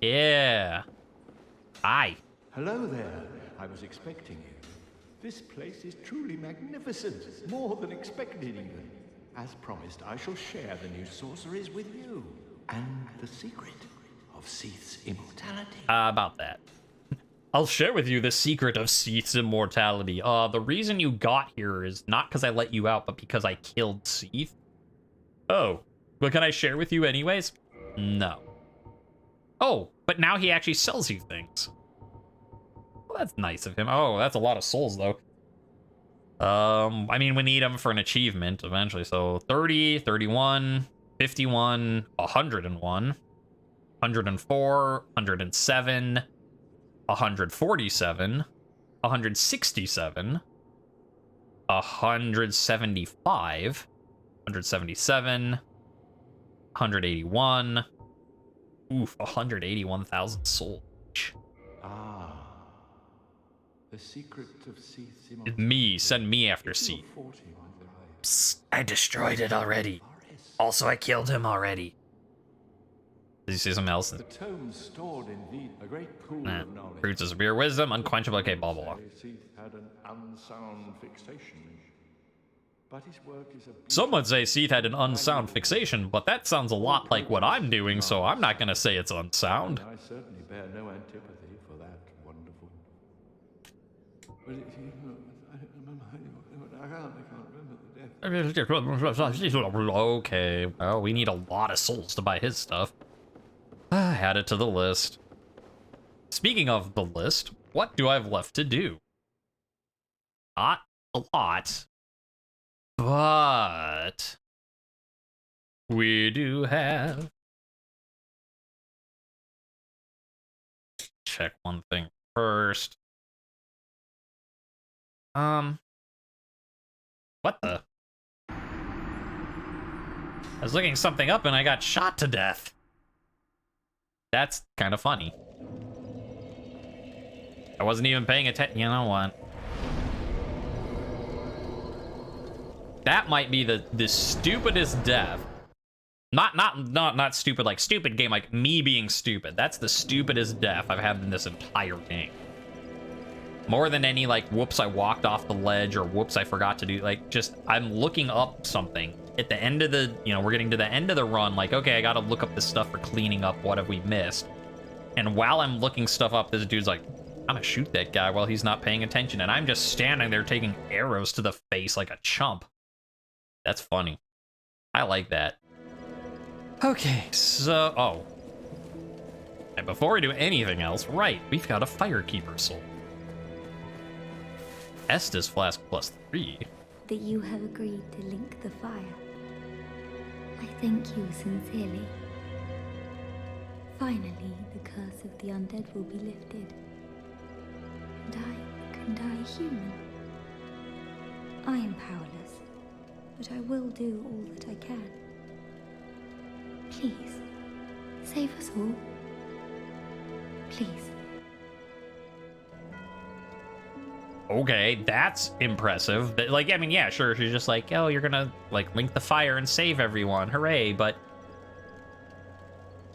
Yeah. Hi. Hello there. I was expecting you. This place is truly magnificent. More than expected, even. As promised, I shall share the new sorceries with you. And the secret of Seath's immortality. About that. I'll share with you the secret of Seath's immortality. The reason you got here is not because I let you out, but because I killed Seath. Oh. But can I share with you anyways? No. Oh, but now he actually sells you things. Well, that's nice of him. Oh, that's a lot of souls, though. I mean, we need them for an achievement eventually. So 30, 31, 51, 101, 104, 107, 147, 167, 175, 177, 181. Oof, 181,000 souls. Ah. The secret of Seath's It's immortality. me. Send me after Seath. Psst, I destroyed it already. Also, I killed him already. Did you see something else? The tomes stored in thee a great pool Nah. of knowledge. Fruits of severe wisdom, unquenchable. Okay, blah, blah, blah. Seath had an unsound fixation. But his work is a Some would say Seath had an unsound fixation, but that sounds a lot like what I'm doing, so I'm not going to say it's unsound. I certainly bear no antipathy for that wonderful. But I can't remember the death. Okay, well, we need a lot of souls to buy his stuff. Add it to the list. Speaking of the list, what do I have left to do? Not a lot. But we do have... Check one thing first. What the? I was looking something up and I got shot to death. That's kind of funny. I wasn't even paying attention. You know what? That might be the stupidest death. Not stupid like stupid game, like me being stupid. That's the stupidest death I've had in this entire game. More than any like whoops I walked off the ledge or whoops I forgot to do, like just I'm looking up something at the end of the, you know, we're getting to the end of the run, like okay, I gotta look up this stuff for cleaning up what have we missed. And while I'm looking stuff up, this dude's like, I'm gonna shoot that guy while he's not paying attention, and I'm just standing there taking arrows to the face like a chump. That's funny. I like that. Okay, so... Oh. And before we do anything else, right, we've got a Firekeeper soul. Estus Flask +3. That you have agreed to link the fire. I thank you sincerely. Finally, the curse of the undead will be lifted. And I can die human. I am powerless, but I will do all that I can. Please, save us all. Please. Okay, that's impressive. Like, I mean, yeah, sure, she's just like, oh, you're gonna, like, link the fire and save everyone, hooray, but...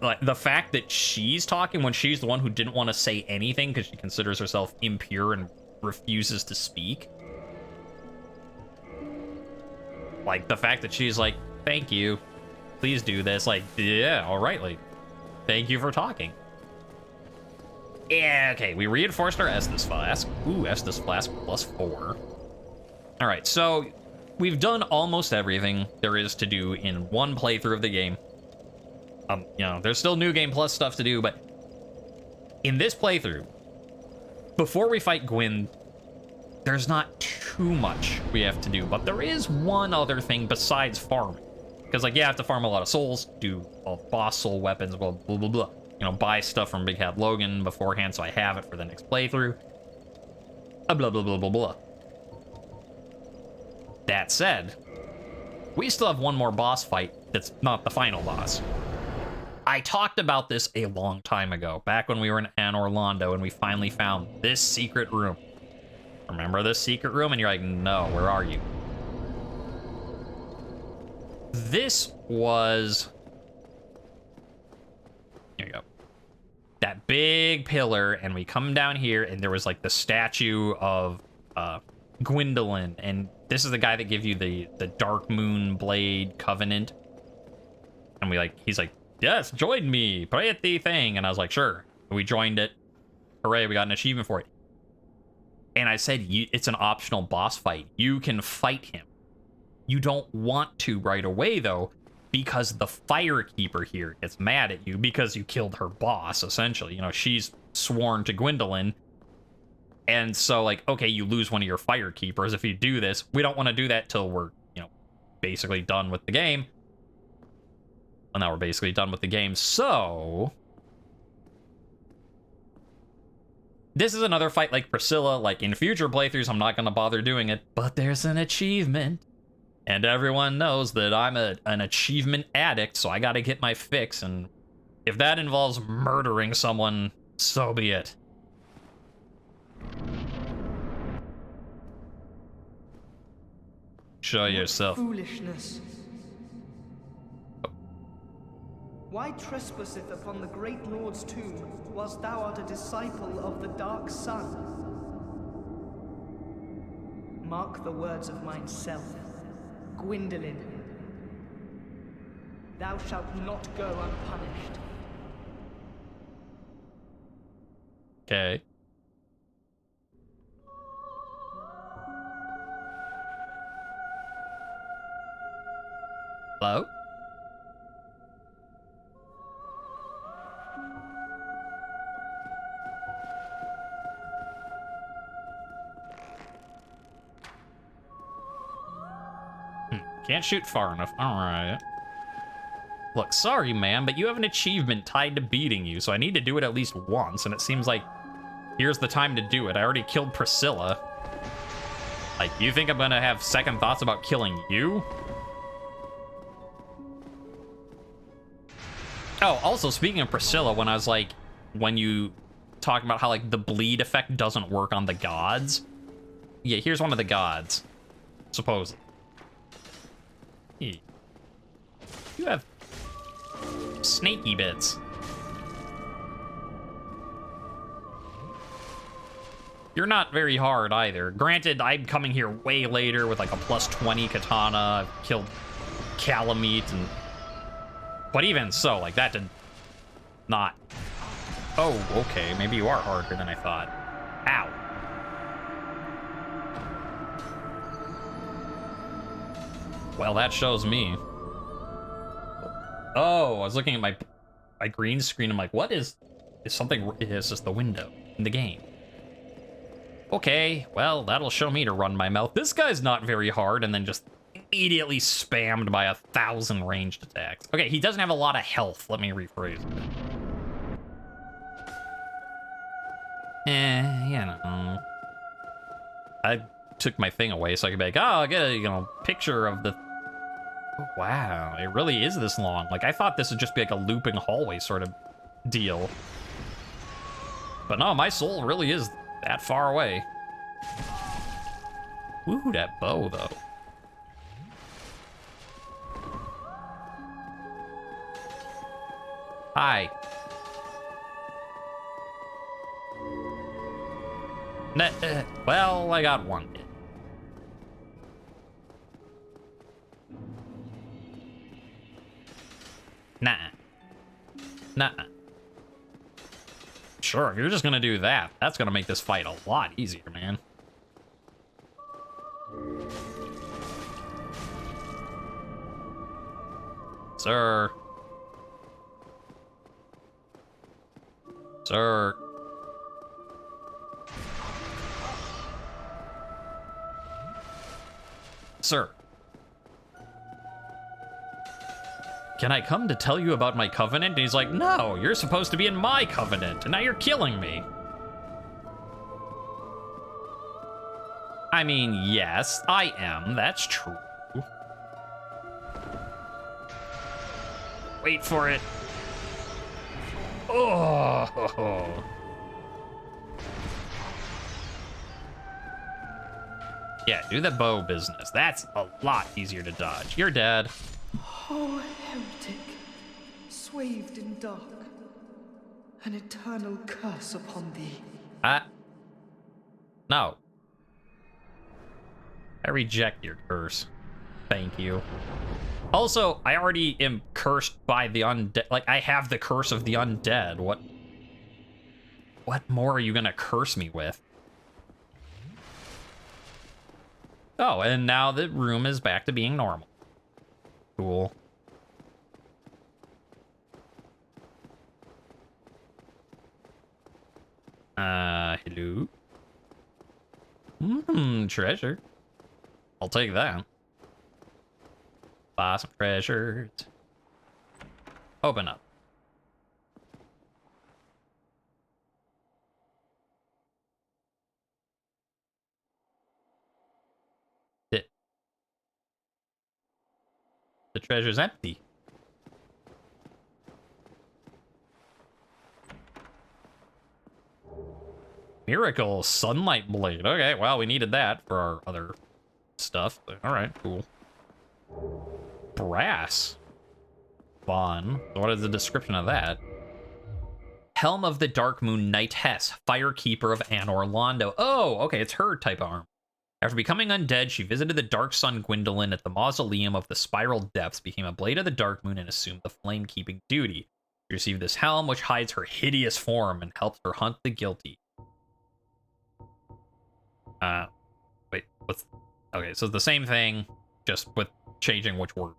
Like, the fact that she's talking when she's the one who didn't want to say anything because she considers herself impure and refuses to speak. Like, the fact that she's like, thank you, please do this, like, yeah, all right, like, thank you for talking. Yeah, okay, we reinforced our Estus Flask. Ooh, Estus Flask +4. All right, so we've done almost everything there is to do in one playthrough of the game. You know, there's still New Game Plus stuff to do, but in this playthrough, before we fight Gwyn, there's not too much we have to do, but there is one other thing besides farming. Because, like, yeah, I have to farm a lot of souls, do boss soul weapons, blah, blah, blah, blah. You know, buy stuff from Big Hat Logan beforehand so I have it for the next playthrough. Blah, blah, blah, blah, blah. That said, we still have one more boss fight that's not the final boss. I talked about this a long time ago, back when we were in Anne Orlando and we finally found this secret room. Remember this secret room? And you're like, no, where are you? This was... Here you go. That big pillar, and we come down here, and there was like the statue of Gwendolyn, and this is the guy that gave you the Dark Moon Blade Covenant. And he's like, yes, join me, pray at the thing. And I was like, sure. And we joined it. Hooray, we got an achievement for it. And I said, it's an optional boss fight. You can fight him. You don't want to right away, though, because the Firekeeper here gets mad at you because you killed her boss, essentially. You know, she's sworn to Gwendolyn. And so, like, okay, you lose one of your Firekeepers if you do this. We don't want to do that till we're, you know, basically done with the game. Well, now we're basically done with the game, so... This is another fight like Priscilla. Like, in future playthroughs, I'm not going to bother doing it, but there's an achievement. And everyone knows that I'm an achievement addict, so I gotta get my fix, and if that involves murdering someone, so be it. Show yourself. Foolishness. Why trespasseth upon the great Lord's tomb, whilst thou art a disciple of the Dark Sun? Mark the words of myself. Gwendolyn, thou shalt not go unpunished. Okay. Hello? Can't shoot far enough. All right. Look, sorry, man, but you have an achievement tied to beating you, so I need to do it at least once, and it seems like here's the time to do it. I already killed Priscilla. Like, you think I'm gonna have second thoughts about killing you? Oh, also, speaking of Priscilla, when you talk about how, like, the bleed effect doesn't work on the gods. Yeah, here's one of the gods. Supposedly. You have snaky bits. You're not very hard either. Granted, I'm coming here way later with like a +20 katana. I've killed Calamite and... But even so, like that did not... Oh, okay. Maybe you are harder than I thought. Ow. Well, that shows me. Oh, I was looking at my green screen. I'm like, what is something? It's just the window in the game. Okay, well, that'll show me to run my mouth. This guy's not very hard, and then just immediately spammed by 1,000 ranged attacks. Okay, he doesn't have a lot of health. Let me rephrase it. You know. I took my thing away so I could be like, oh, I'll get a, picture of the... Oh, wow, it really is this long. Like, I thought this would just be like a looping hallway sort of deal. But no, my soul really is that far away. Ooh, that bow, though. Hi. Well, I got one hit. Nah. Nah. Sure, if you're just gonna do that, that's gonna make this fight a lot easier, man. Sir. Sir. Sir. Can I come to tell you about my covenant? And he's like, no, you're supposed to be in my covenant, and now you're killing me. I mean, yes, I am. That's true. Wait for it. Oh. Yeah, do the bow business. That's a lot easier to dodge. You're dead. Oh, heretic, swathed in dark, an eternal curse upon thee. No. I reject your curse. Thank you. Also, I already am cursed by the undead. Like, I have the curse of the undead. What more are you gonna curse me with? Oh, and now the room is back to being normal. Cool. Hello? Treasure. I'll take that. Buy some treasures. Open up. The treasure's empty. Miracle sunlight blade. Okay, well, we needed that for our other stuff. All right, cool. Brass. Fun. What is the description of that? Helm of the Dark Moon Knight Hess, Firekeeper of Anor Londo. Oh, okay, it's her type of arm. After becoming undead, she visited the Dark Sun Gwendolyn at the Mausoleum of the Spiral Depths, became a Blade of the Dark Moon, and assumed the flame-keeping duty. She received this helm, which hides her hideous form and helps her hunt the guilty. Wait, what's... Okay, so it's the same thing, just with changing which word.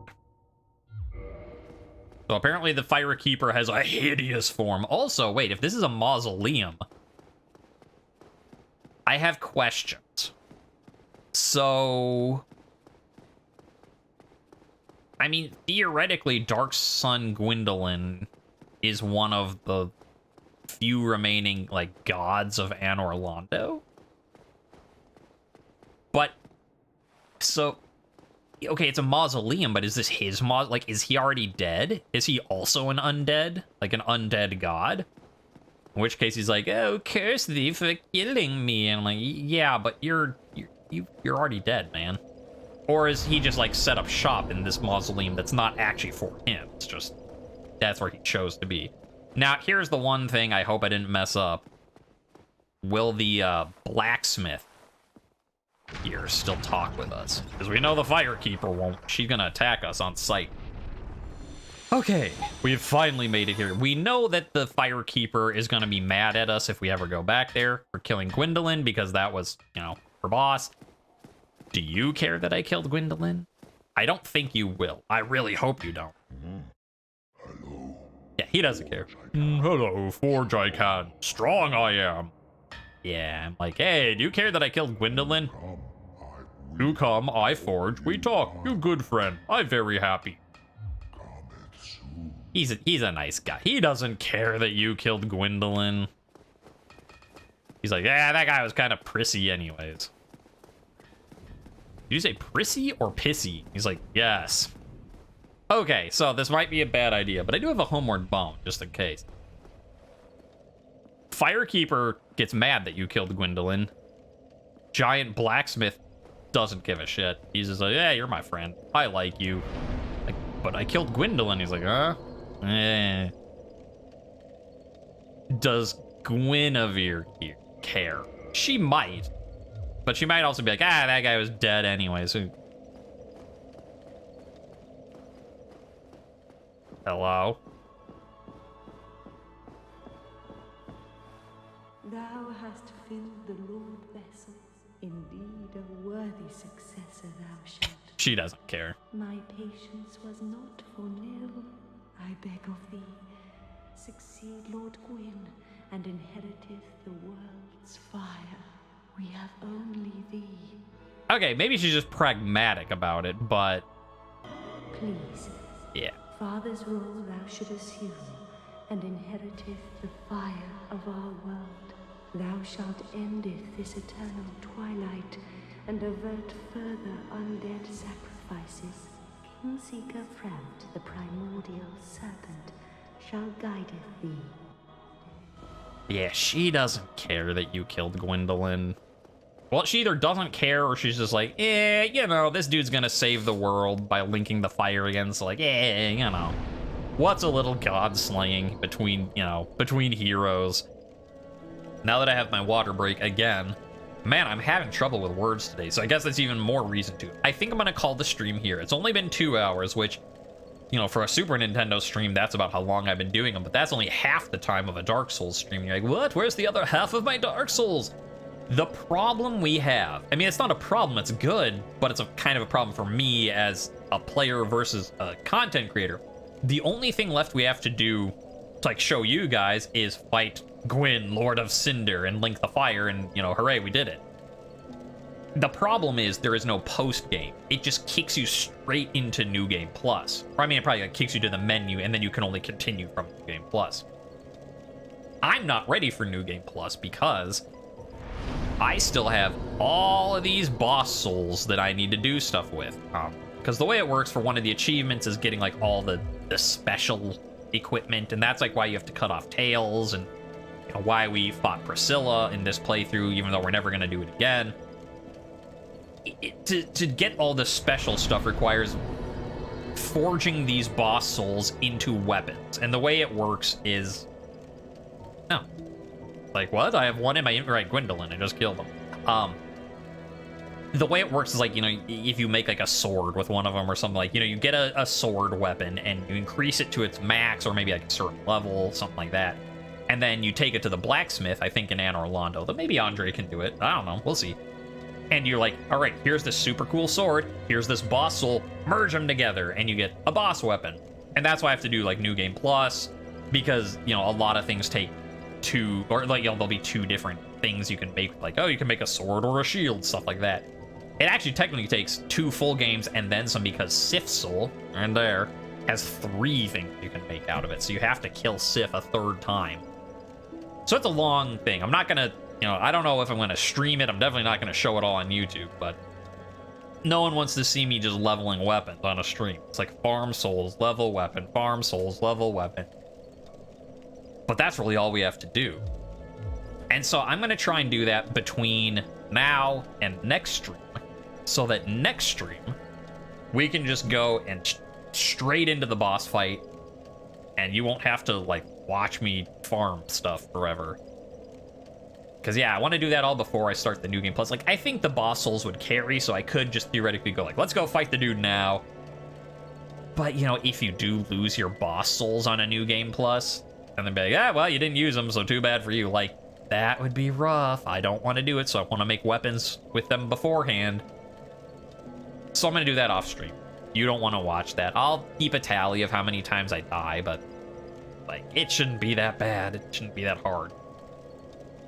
So apparently the Firekeeper has a hideous form. Also, wait, if this is a mausoleum, I have questions. So, I mean, theoretically, Dark Sun Gwendolyn is one of the few remaining, like, gods of Anor Londo. But, so, okay, it's a mausoleum, but is this his like, is he already dead? Is he also an undead? Like, an undead god? In which case he's like, oh, curse thee for killing me. And I'm like, yeah, but you're already dead, man. Or is he just, like, set up shop in this mausoleum that's not actually for him? It's just, that's where he chose to be. Now, here's the one thing I hope I didn't mess up. Will the blacksmith here still talk with us? Because we know the Firekeeper won't. She's gonna attack us on sight. Okay, we've finally made it here. We know that the Firekeeper is gonna be mad at us if we ever go back there for killing Gwendolyn, because that was, you know, her boss. Do you care that I killed Gwendolyn? I don't think you will. I really hope you don't. Hello. Yeah, he doesn't care. Hello, Forge I can. Strong I am. Yeah, I'm like, hey, do you care that I killed Gwendolyn? You come, I Forge, we talk. You good friend. I'm very happy. He's a nice guy. He doesn't care that you killed Gwendolyn. He's like, yeah, that guy was kind of prissy anyways. Did you say prissy or pissy? He's like, yes. Okay, so this might be a bad idea, but I do have a homeward bound, just in case. Firekeeper gets mad that you killed Gwendolyn. Giant blacksmith doesn't give a shit. He's just like, yeah, you're my friend. I like you. Like, but I killed Gwendolyn. He's like, huh? Eh. Does Guinevere care? She might. But she might also be like, ah, that guy was dead anyway, so... Hello? Thou hast filled the Lord vessel. Indeed, a worthy successor thou shalt. She doesn't care. My patience was not for nil. I beg of thee, succeed Lord Gwyn, and inheriteth the world's fire. We have only thee. Okay, maybe she's just pragmatic about it, but... Please. Yeah. Father's role thou should assume, and inheriteth the fire of our world. Thou shalt endeth this eternal twilight, and avert further undead sacrifices. Kingseeker Framt, the primordial serpent, shall guideth thee. Yeah, she doesn't care that you killed Gwendolyn. Well, she either doesn't care or she's just like, you know, this dude's gonna save the world by linking the fire again. So like, you know, what's a little godslaying between, you know, between heroes? Now that I have my water break again, man, I'm having trouble with words today. So I guess that's even more reason to. I think I'm gonna call the stream here. It's only been 2 hours, which, you know, for a Super Nintendo stream, that's about how long I've been doing them. But that's only half the time of a Dark Souls stream. You're like, what? Where's the other half of my Dark Souls? The problem we have, I mean, it's not a problem, it's good, but it's a kind of a problem for me as a player versus a content creator. The only thing left we have to do to, like, show you guys is fight Gwyn, Lord of Cinder, and link the fire, and, you know, hooray, we did it. The problem is there is no post-game. It just kicks you straight into New Game Plus. Or, I mean, it probably like, kicks you to the menu, and then you can only continue from New Game Plus. I'm not ready for New Game Plus because I still have all of these boss souls that I need to do stuff with. Because the way it works for one of the achievements is getting like all the special equipment, and that's like why you have to cut off tails, and you know, why we fought Priscilla in this playthrough, even though we're never going to do it again. To get all the special stuff requires forging these boss souls into weapons, and the way it works is... No. Like, what? I have one in my... Right, Gwendolyn, I just killed him. The way it works is like, you know, if you make like a sword with one of them or something, like, you know, you get a sword weapon and you increase it to its max or maybe like a certain level, something like that. And then you take it to the blacksmith, I think in Anor Londo, but maybe Andre can do it. I don't know, we'll see. And you're like, all right, here's this super cool sword, here's this boss soul, merge them together, and you get a boss weapon. And that's why I have to do like New Game Plus, because, you know, a lot of things take two, or like, you know, there'll be two different things you can make, like, oh, you can make a sword or a shield, stuff like that. It actually technically takes 2 full games and then some, because Sif's soul, and there, has 3 things you can make out of it. So you have to kill Sif a 3rd time. So it's a long thing. I'm not gonna, I don't know if I'm gonna stream it. I'm definitely not gonna show it all on YouTube, but no one wants to see me just leveling weapons on a stream. It's like farm souls, level weapon, farm souls, level weapon. But that's really all we have to do. And so I'm gonna try and do that between now and next stream, so that next stream we can just go and straight into the boss fight, and you won't have to like watch me farm stuff forever. Because yeah, I want to do that all before I start the new game. Plus, like, I think the boss souls would carry, so I could just theoretically go like, let's go fight the dude now. But if you do lose your boss souls on a new game plus, and then be like, yeah, well, you didn't use them, so too bad for you. Like, that would be rough. I don't want to do it, so I want to make weapons with them beforehand. So I'm going to do that off stream. You don't want to watch that. I'll keep a tally of how many times I die, but like, it shouldn't be that bad. It shouldn't be that hard.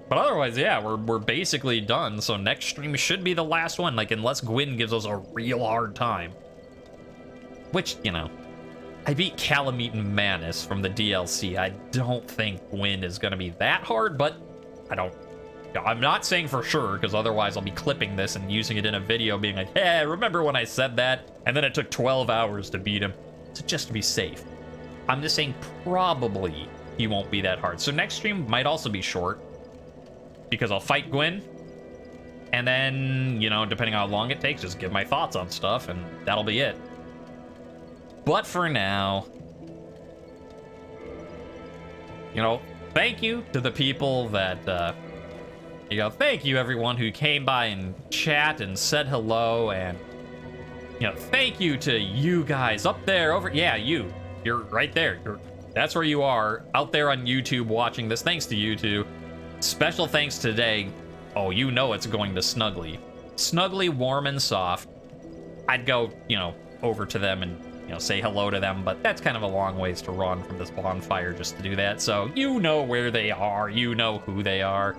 But otherwise, yeah, we're basically done. So next stream should be the last one, like, unless Gwyn gives us a real hard time. Which, I beat Calamite and Manus from the DLC. I don't think Gwyn is going to be that hard, but I'm not saying for sure, because otherwise I'll be clipping this and using it in a video being like, hey, remember when I said that? And then it took 12 hours to beat him. So just to be safe, I'm just saying probably he won't be that hard. So next stream might also be short, because I'll fight Gwyn, and then, depending on how long it takes, just give my thoughts on stuff, and that'll be it. But for now, thank you to the people that, thank you everyone who came by and chat and said hello, and, thank you to you guys up there, you're right there. That's where you are, out there on YouTube watching this. Thanks to you two. Special thanks today. Oh, it's going to Snuggly. Snuggly, Warm and Soft. I'd go, over to them and, say hello to them, but that's kind of a long ways to run from this bonfire just to do that. So, where they are. Who they are.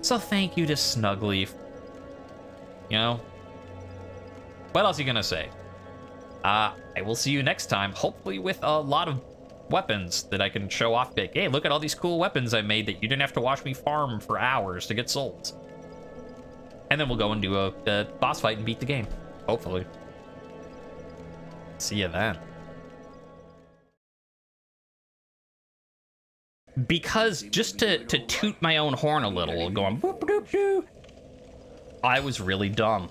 So thank you to Snuggly. What else are you gonna say? I will see you next time, hopefully with a lot of weapons that I can show off. Big, hey, look at all these cool weapons I made that you didn't have to watch me farm for hours to get souls. And then we'll go and do a boss fight and beat the game, hopefully. See you then. Because just to toot my own horn a little, going boop doop doo, I was really dumb.